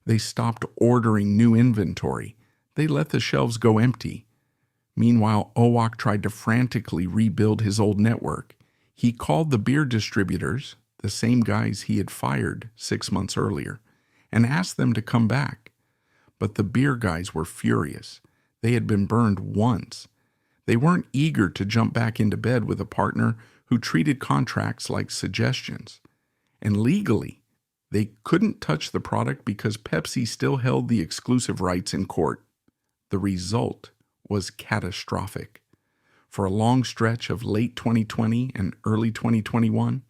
They stopped ordering new inventory. They let the shelves go empty. Meanwhile, Owak tried to frantically rebuild his old network. He called the beer distributors, the same guys he had fired 6 months earlier, and asked them to come back. But the beer guys were furious. They had been burned once. They weren't eager to jump back into bed with a partner who treated contracts like suggestions. And legally, they couldn't touch the product because Pepsi still held the exclusive rights in court. The result was catastrophic. For a long stretch of late 2020 and early 2021,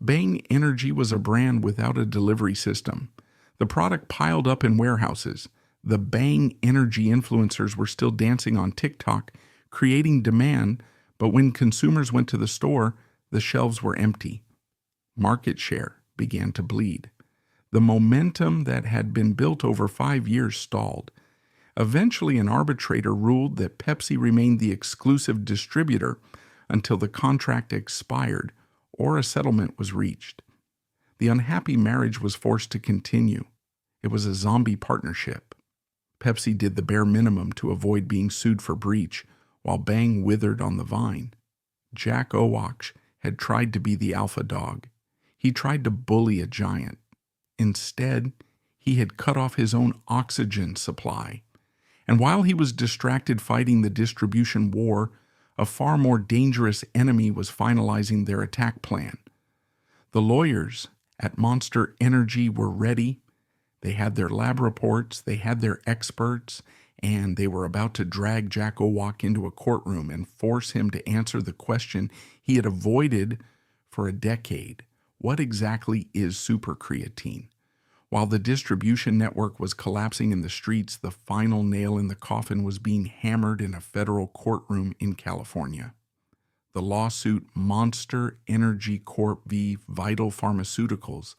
Bang Energy was a brand without a delivery system. The product piled up in warehouses. The Bang energy influencers were still dancing on TikTok, creating demand, but when consumers went to the store, the shelves were empty. Market share began to bleed. The momentum that had been built over 5 years stalled. Eventually, an arbitrator ruled that Pepsi remained the exclusive distributor until the contract expired or a settlement was reached. The unhappy marriage was forced to continue. It was a zombie partnership. Pepsi did the bare minimum to avoid being sued for breach, while Bang withered on the vine. Jack Owoc had tried to be the alpha dog. He tried to bully a giant. Instead, he had cut off his own oxygen supply. And while he was distracted fighting the distribution war, a far more dangerous enemy was finalizing their attack plan. The lawyers at Monster Energy were ready. They had their lab reports, they had their experts, and they were about to drag Jack Owoc into a courtroom and force him to answer the question he had avoided for a decade. What exactly is supercreatine? While the distribution network was collapsing in the streets, the final nail in the coffin was being hammered in a federal courtroom in California. The lawsuit Monster Energy Corp v. Vital Pharmaceuticals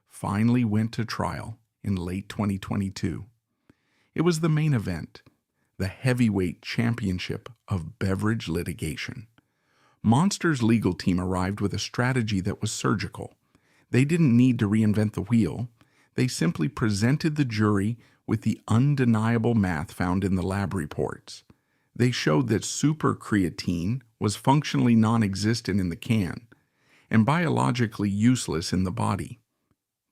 finally went to trial in late 2022. It was the main event, the heavyweight championship of beverage litigation. Monster's legal team arrived with a strategy that was surgical. They didn't need to reinvent the wheel. They simply presented the jury with the undeniable math found in the lab reports. They showed that supercreatine was functionally non-existent in the can and biologically useless in the body.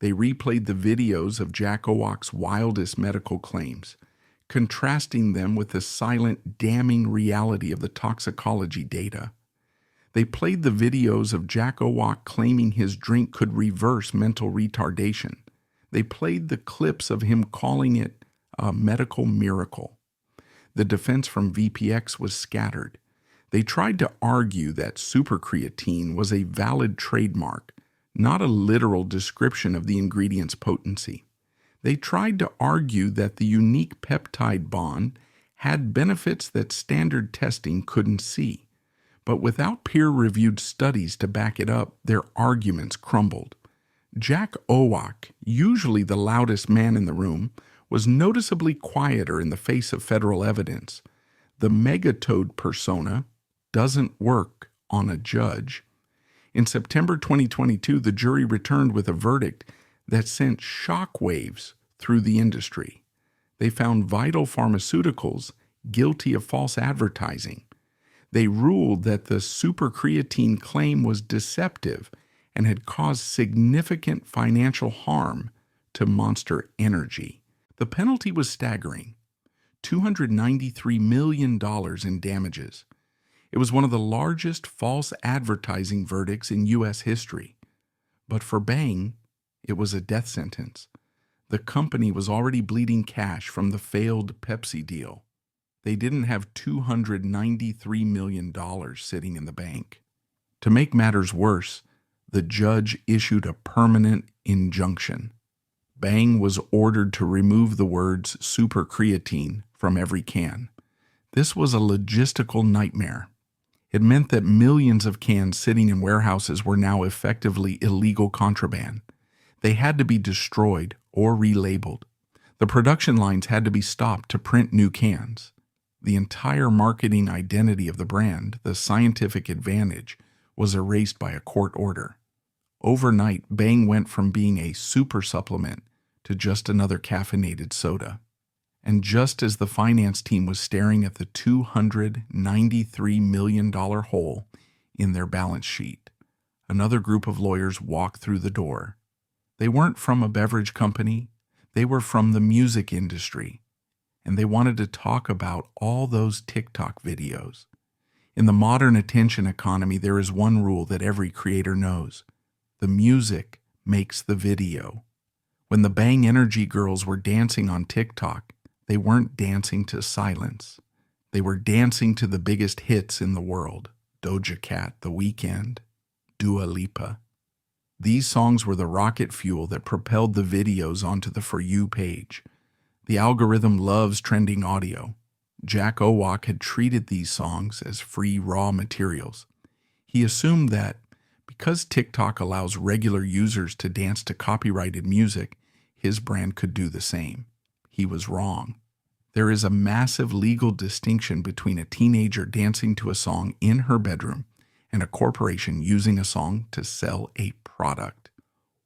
They replayed the videos of Jack Owoc's wildest medical claims, contrasting them with the silent, damning reality of the toxicology data. They played the videos of Jack Owoc claiming his drink could reverse mental retardation. They played the clips of him calling it a medical miracle. The defense from VPX was scattered. They tried to argue that supercreatine was a valid trademark, not a literal description of the ingredient's potency. They tried to argue that the unique peptide bond had benefits that standard testing couldn't see. But without peer-reviewed studies to back it up, their arguments crumbled. Jack Owoc, usually the loudest man in the room, was noticeably quieter in the face of federal evidence. The Megatoad persona doesn't work on a judge. In September 2022, the jury returned with a verdict that sent shockwaves through the industry. They found Vital Pharmaceuticals guilty of false advertising. They ruled that the supercreatine claim was deceptive and had caused significant financial harm to Monster Energy. The penalty was staggering, $293 million in damages. It was one of the largest false advertising verdicts in U.S. history. But for Bang, it was a death sentence. The company was already bleeding cash from the failed Pepsi deal. They didn't have $293 million sitting in the bank. To make matters worse, the judge issued a permanent injunction. Bang was ordered to remove the words supercreatine from every can. This was a logistical nightmare. It meant that millions of cans sitting in warehouses were now effectively illegal contraband. They had to be destroyed or relabeled. The production lines had to be stopped to print new cans. The entire marketing identity of the brand, the scientific advantage, was erased by a court order. Overnight, Bang went from being a super supplement to just another caffeinated soda. And just as the finance team was staring at the $293 million hole in their balance sheet, another group of lawyers walked through the door. They weren't from a beverage company. They were from the music industry. And they wanted to talk about all those TikTok videos. In the modern attention economy, there is one rule that every creator knows. The music makes the video. When the Bang Energy girls were dancing on TikTok, they weren't dancing to silence. They were dancing to the biggest hits in the world: Doja Cat, The Weeknd, Dua Lipa. These songs were the rocket fuel that propelled the videos onto the For You page. The algorithm loves trending audio. Jack Owak had treated these songs as free raw materials. He assumed that because TikTok allows regular users to dance to copyrighted music, his brand could do the same. He was wrong. There is a massive legal distinction between a teenager dancing to a song in her bedroom and a corporation using a song to sell a product.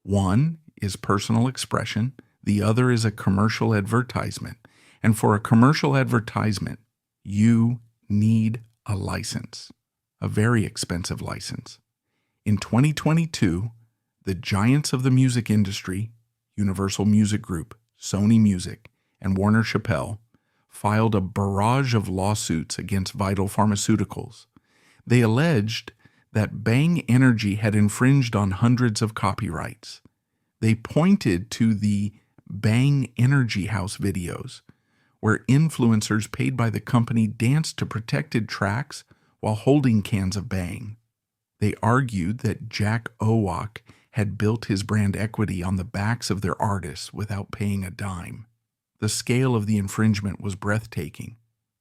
One is personal expression, the other is a commercial advertisement. And for a commercial advertisement, you need a license, a very expensive license. In 2022, the giants of the music industry, Universal Music Group, Sony Music, and Warner Chappell, filed a barrage of lawsuits against Vital Pharmaceuticals. They alleged that Bang Energy had infringed on hundreds of copyrights. They pointed to the Bang Energy House videos, where influencers paid by the company danced to protected tracks while holding cans of Bang. They argued that Jack Owak had built his brand equity on the backs of their artists without paying a dime. The scale of the infringement was breathtaking.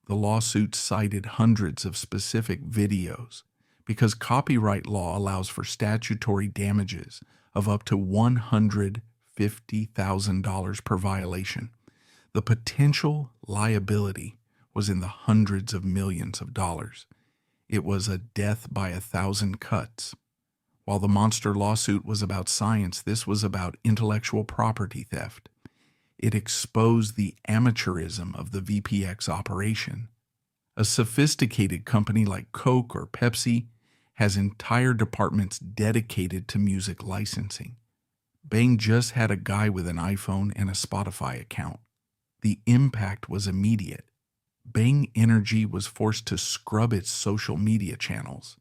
The lawsuits cited hundreds of specific videos because copyright law allows for statutory damages of up to $150,000 per violation. The potential liability was in the hundreds of millions of dollars. It was a death by 1,000 cuts. While the monster lawsuit was about science, this was about intellectual property theft. It exposed the amateurism of the VPX operation. A sophisticated company like Coke or Pepsi has entire departments dedicated to music licensing. Bang just had a guy with an iPhone and a Spotify account. The impact was immediate. Bang Energy was forced to scrub its social media channels.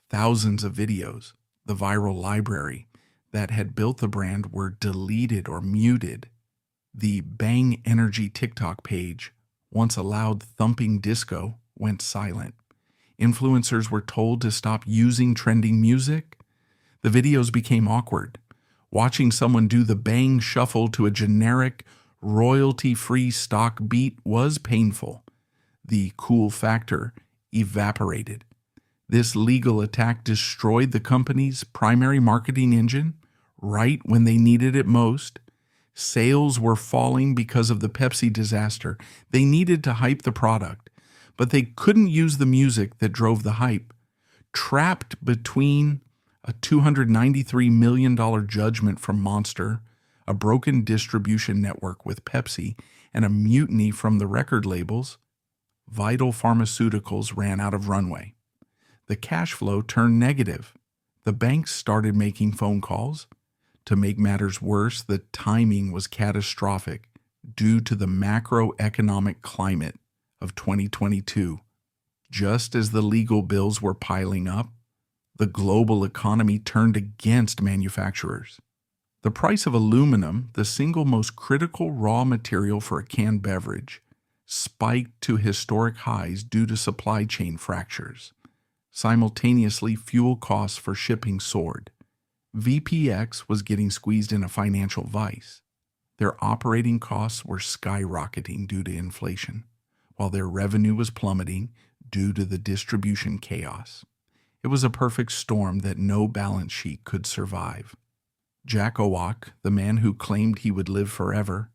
Thousands of videos, the viral library that had built the brand, were deleted or muted. The Bang Energy TikTok page, once a loud thumping disco, went silent. Influencers were told to stop using trending music. The videos became awkward. Watching someone do the Bang shuffle to a generic, royalty-free stock beat was painful. The cool factor evaporated. This legal attack destroyed the company's primary marketing engine right when they needed it most. Sales were falling because of the Pepsi disaster. They needed to hype the product, but they couldn't use the music that drove the hype. Trapped between a $293 million judgment from Monster, a broken distribution network with Pepsi, and a mutiny from the record labels, Vital Pharmaceuticals ran out of runway. The cash flow turned negative. The banks started making phone calls. To make matters worse, the timing was catastrophic due to the macroeconomic climate of 2022. Just as the legal bills were piling up, the global economy turned against manufacturers. The price of aluminum, the single most critical raw material for a canned beverage, spiked to historic highs due to supply chain fractures. Simultaneously, fuel costs for shipping soared. VPX was getting squeezed in a financial vice. Their operating costs were skyrocketing due to inflation, while their revenue was plummeting due to the distribution chaos. It was a perfect storm that no balance sheet could survive. Jack Owak, the man who claimed he would live forever,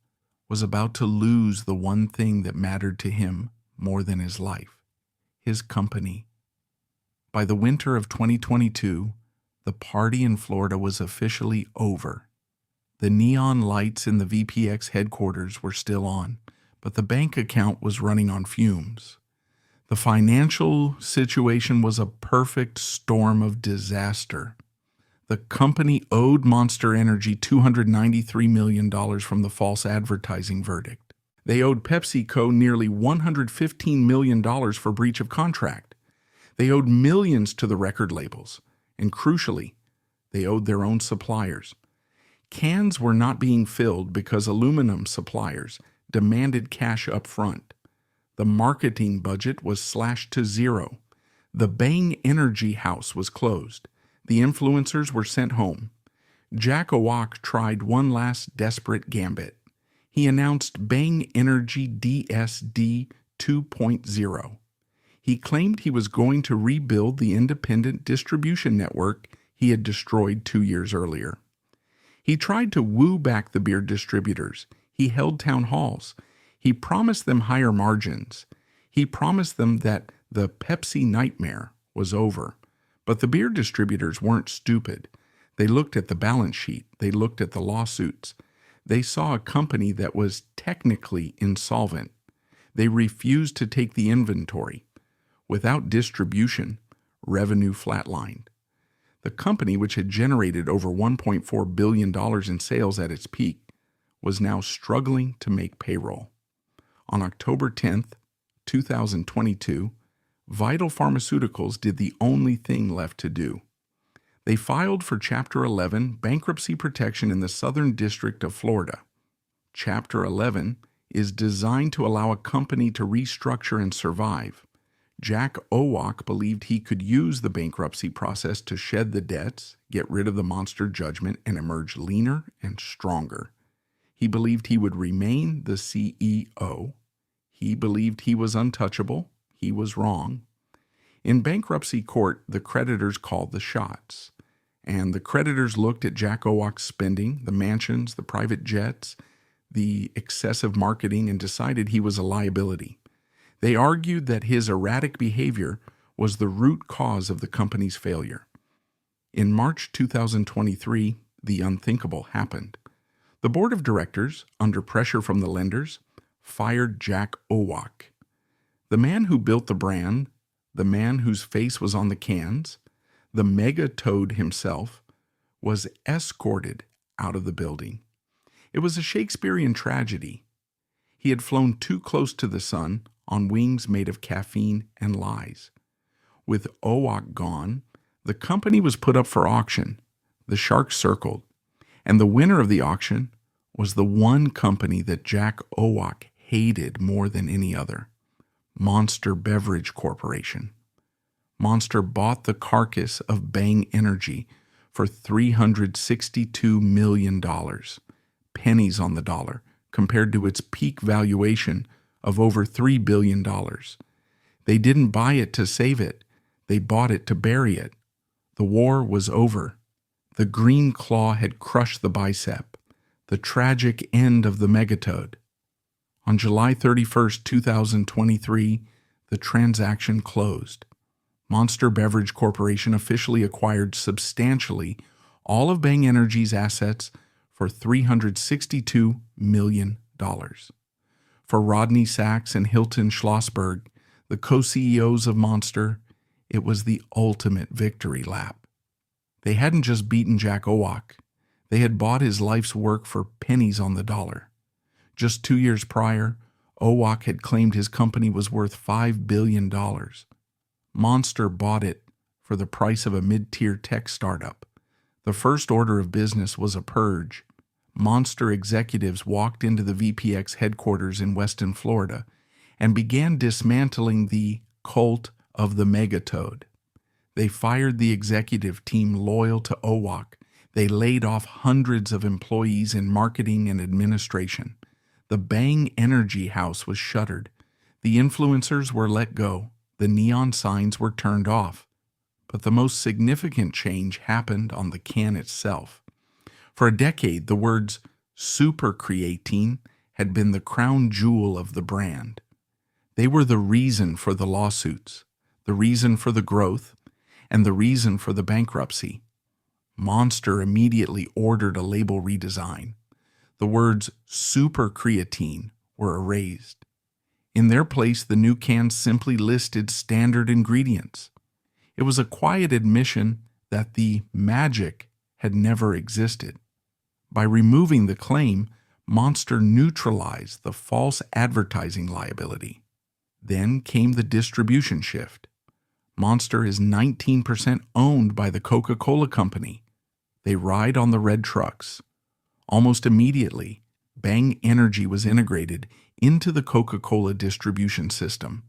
was about to lose the one thing that mattered to him more than his life, his company. By the winter of 2022, the party in Florida was officially over. The neon lights in the VPX headquarters were still on, but the bank account was running on fumes. The financial situation was a perfect storm of disaster. The company owed Monster Energy $293 million from the false advertising verdict. They owed PepsiCo nearly $115 million for breach of contract. They owed millions to the record labels. And crucially, they owed their own suppliers. Cans were not being filled because aluminum suppliers demanded cash up front. The marketing budget was slashed to zero. The Bang Energy House was closed. The influencers were sent home. Jack Owak tried one last desperate gambit. He announced Bang Energy DSD 2.0. He claimed he was going to rebuild the independent distribution network he had destroyed 2 years earlier. He tried to woo back the beer distributors. He held town halls. He promised them higher margins. He promised them that the Pepsi nightmare was over. But the beer distributors weren't stupid. They looked at the balance sheet. They looked at the lawsuits. They saw a company that was technically insolvent. They refused to take the inventory. Without distribution, revenue flatlined. The company, which had generated over $1.4 billion in sales at its peak, was now struggling to make payroll. On October 10th, 2022, Vital Pharmaceuticals did the only thing left to do. They filed for Chapter 11 bankruptcy protection in the Southern District of Florida. Chapter 11 is designed to allow a company to restructure and survive. Jack Owoc believed he could use the bankruptcy process to shed the debts, get rid of the monster judgment, and emerge leaner and stronger. He believed he would remain the CEO. He believed he was untouchable. He was wrong. In bankruptcy court, the creditors called the shots. And the creditors looked at Jack Owoc's spending, the mansions, the private jets, the excessive marketing, and decided he was a liability. They argued that his erratic behavior was the root cause of the company's failure. In March 2023, the unthinkable happened. The board of directors, under pressure from the lenders, fired Jack Owoc. The man who built the brand, the man whose face was on the cans, the Megatoad himself, was escorted out of the building. It was a Shakespearean tragedy. He had flown too close to the sun on wings made of caffeine and lies. With Owoc gone, the company was put up for auction. The sharks circled, and the winner of the auction was the one company that Jack Owoc hated more than any other, Monster Beverage Corporation. Monster bought the carcass of Bang Energy for $362 million, pennies on the dollar, compared to its peak valuation of over $3 billion. They didn't buy it to save it. They bought it to bury it. The war was over. The green claw had crushed the bicep. The tragic end of the Megatoad. On July 31st, 2023, the transaction closed. Monster Beverage Corporation officially acquired substantially all of Bang Energy's assets for $362 million. For Rodney Sachs and Hilton Schlossberg, the co-CEOs of Monster, it was the ultimate victory lap. They hadn't just beaten Jack Owoc. They had bought his life's work for pennies on the dollar. Just 2 years prior, Owoc had claimed his company was worth $5 billion. Monster bought it for the price of a mid-tier tech startup. The first order of business was a purge. Monster executives walked into the VPX headquarters in Weston, Florida, and began dismantling the cult of the Megatoad. They fired the executive team loyal to Owoc. They laid off hundreds of employees in marketing and administration. The Bang Energy house was shuttered. The influencers were let go. The neon signs were turned off. But the most significant change happened on the can itself. For a decade, the words super creatine had been the crown jewel of the brand. They were the reason for the lawsuits, the reason for the growth, and the reason for the bankruptcy. Monster immediately ordered a label redesign. The words super creatine were erased. In their place, the new cans simply listed standard ingredients. It was a quiet admission that the magic had never existed. By removing the claim, Monster neutralized the false advertising liability. Then came the distribution shift. Monster is 19% owned by the Coca-Cola Company. They ride on the red trucks. Almost immediately, Bang Energy was integrated into the Coca-Cola distribution system.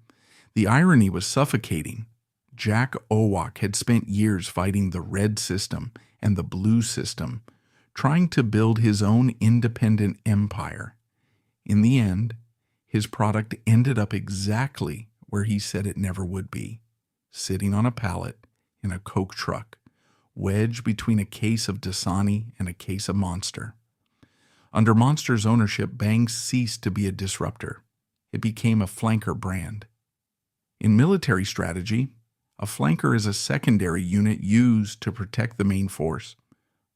The irony was suffocating. Jack Owoc had spent years fighting the red system and the blue system, trying to build his own independent empire. In the end, his product ended up exactly where he said it never would be, sitting on a pallet in a Coke truck, wedged between a case of Dasani and a case of Monster. Under Monster's ownership, Bang ceased to be a disruptor. It became a flanker brand. In military strategy, a flanker is a secondary unit used to protect the main force.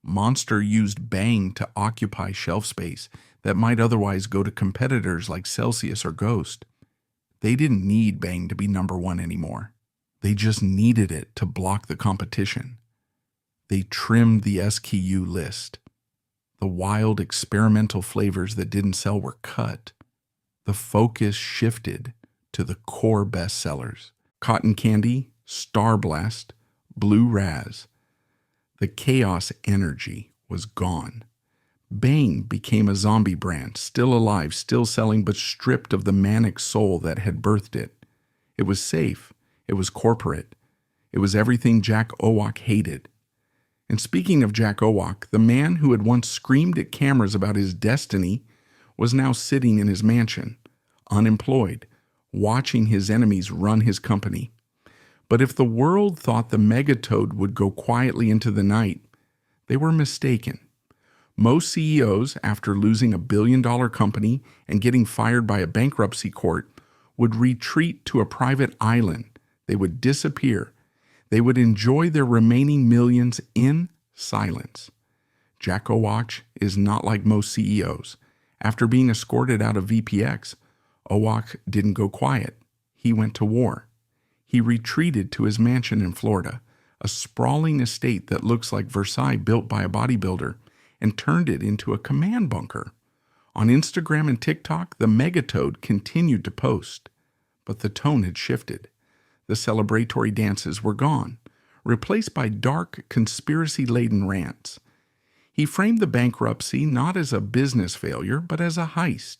Monster used Bang to occupy shelf space that might otherwise go to competitors like Celsius or Ghost. They didn't need Bang to be number one anymore. They just needed it to block the competition. They trimmed the SKU list. The wild experimental flavors that didn't sell were cut. The focus shifted to the core bestsellers: Cotton Candy, Star Blast, Blue Raz. The chaos energy was gone. Bang became a zombie brand, still alive, still selling, but stripped of the manic soul that had birthed it. It was safe. It was corporate. It was everything Jack Owoc hated. And speaking of Jack Owoc, the man who had once screamed at cameras about his destiny was now sitting in his mansion, unemployed, watching his enemies run his company. But if the world thought the Megatoad would go quietly into the night, they were mistaken. Most CEOs, after losing $1 billion company and getting fired by a bankruptcy court, would retreat to a private island. They would disappear. They would enjoy their remaining millions in silence. Jack Owoc is not like most CEOs. After being escorted out of VPX, Owoc didn't go quiet. He went to war. He retreated to his mansion in Florida, a sprawling estate that looks like Versailles built by a bodybuilder, and turned it into a command bunker. On Instagram and TikTok, the Megatoad continued to post, but the tone had shifted. The celebratory dances were gone, replaced by dark, conspiracy-laden rants. He framed the bankruptcy not as a business failure, but as a heist.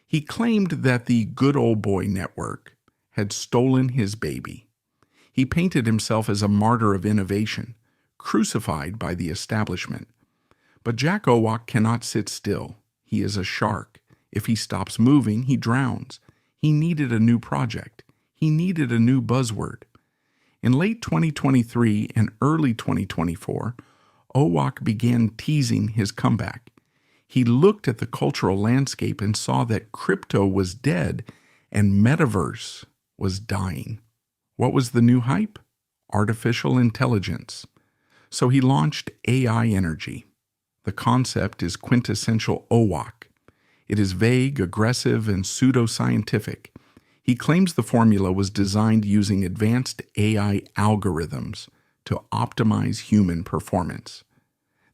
He claimed that the Good Old Boy Network had stolen his baby. He painted himself as a martyr of innovation, crucified by the establishment. But Jack Owoc cannot sit still. He is a shark. If he stops moving, he drowns. He needed a new project. He needed a new buzzword. In late 2023 and early 2024, Owoc began teasing his comeback. He looked at the cultural landscape and saw that crypto was dead and metaverse was dying. What was the new hype? Artificial intelligence. So he launched AI Energy. The concept is quintessential Owoc. It is vague, aggressive, and pseudoscientific. He claims the formula was designed using advanced AI algorithms to optimize human performance.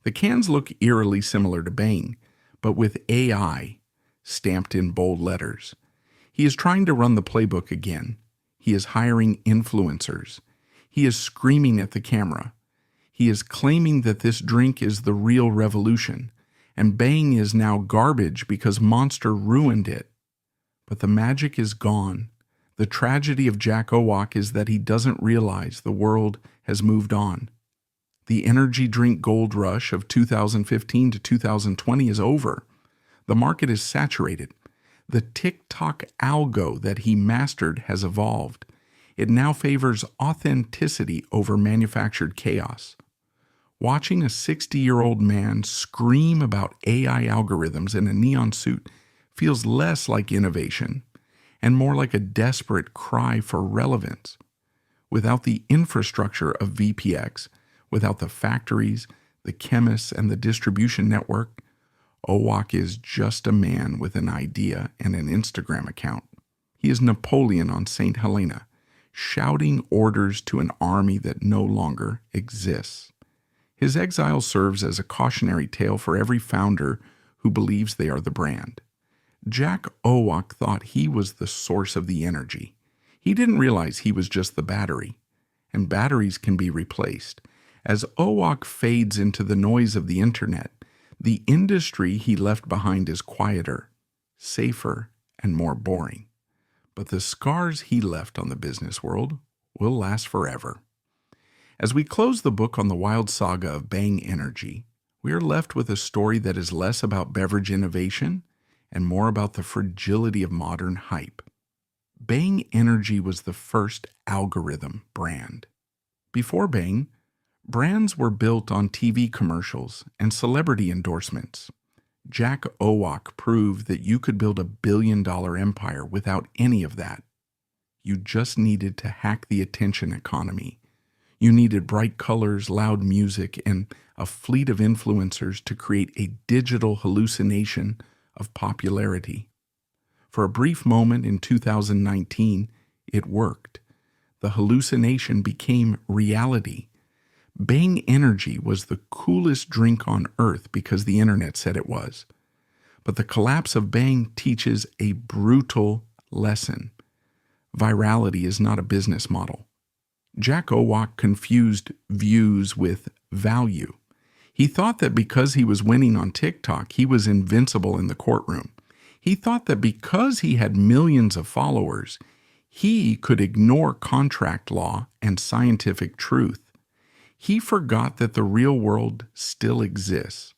The cans look eerily similar to Bang, but with AI stamped in bold letters. He is trying to run the playbook again. He is hiring influencers. He is screaming at the camera. He is claiming that this drink is the real revolution, and Bang is now garbage because Monster ruined it. But the magic is gone. The tragedy of Jack Owoc is that he doesn't realize the world has moved on. The energy drink gold rush of 2015 to 2020 is over. The market is saturated. The TikTok algo that he mastered has evolved. It now favors authenticity over manufactured chaos. Watching a 60-year-old man scream about AI algorithms in a neon suit feels less like innovation and more like a desperate cry for relevance. Without the infrastructure of VPX, without the factories, the chemists, and the distribution network, Owoc is just a man with an idea and an Instagram account. He is Napoleon on St. Helena, shouting orders to an army that no longer exists. His exile serves as a cautionary tale for every founder who believes they are the brand. Jack Owoc thought he was the source of the energy. He didn't realize he was just the battery, and batteries can be replaced. As Owoc fades into the noise of the internet, the industry he left behind is quieter, safer, and more boring. But the scars he left on the business world will last forever. As we close the book on the wild saga of Bang Energy, we are left with a story that is less about beverage innovation and more about the fragility of modern hype. Bang Energy was the first algorithm brand. Before Bang, brands were built on TV commercials and celebrity endorsements. Jack Owoc proved that you could build a billion-dollar empire without any of that. You just needed to hack the attention economy. You needed bright colors, loud music, and a fleet of influencers to create a digital hallucination of popularity. For a brief moment in 2019, it worked. The hallucination became reality. Bang Energy was the coolest drink on earth because the internet said it was. But the collapse of Bang teaches a brutal lesson. Virality is not a business model. Jack Owoc confused views with value. He thought that because he was winning on TikTok, he was invincible in the courtroom. He thought that because he had millions of followers, he could ignore contract law and scientific truth. He forgot that the real world still exists.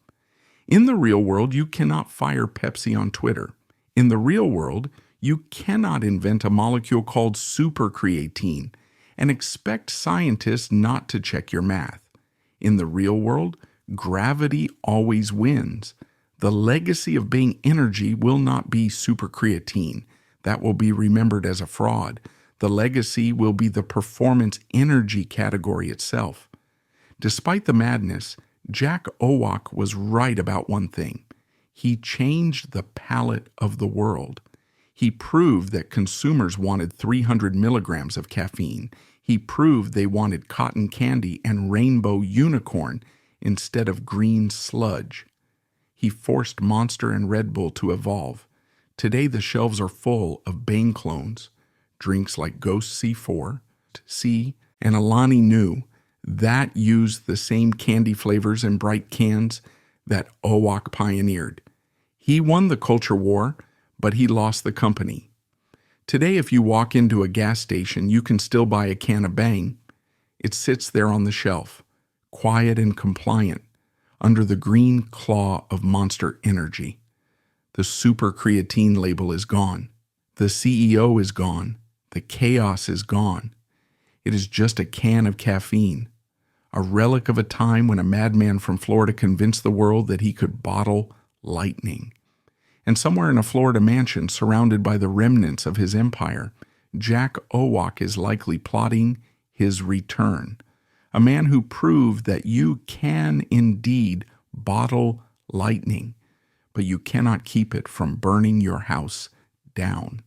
In the real world, you cannot fire Pepsi on Twitter. In the real world, you cannot invent a molecule called supercreatine and expect scientists not to check your math. In the real world, gravity always wins. The legacy of Bang Energy will not be supercreatine. That will be remembered as a fraud. The legacy will be the performance energy category itself. Despite the madness, Jack Owoc was right about one thing. He changed the palate of the world. He proved that consumers wanted 300 milligrams of caffeine. He proved they wanted cotton candy and rainbow unicorn instead of green sludge. He forced Monster and Red Bull to evolve. Today the shelves are full of Bang clones, drinks like Ghost C4, C, and Alani Nu that use the same candy flavors and bright cans that Owoc pioneered. He won the culture war, but he lost the company. Today, if you walk into a gas station, you can still buy a can of Bang. It sits there on the shelf, quiet and compliant, under the green claw of Monster Energy. The super creatine label is gone. The CEO is gone. The chaos is gone. It is just a can of caffeine, a relic of a time when a madman from Florida convinced the world that he could bottle lightning. And somewhere in a Florida mansion surrounded by the remnants of his empire, Jack Owoc is likely plotting his return. A man who proved that you can indeed bottle lightning, but you cannot keep it from burning your house down.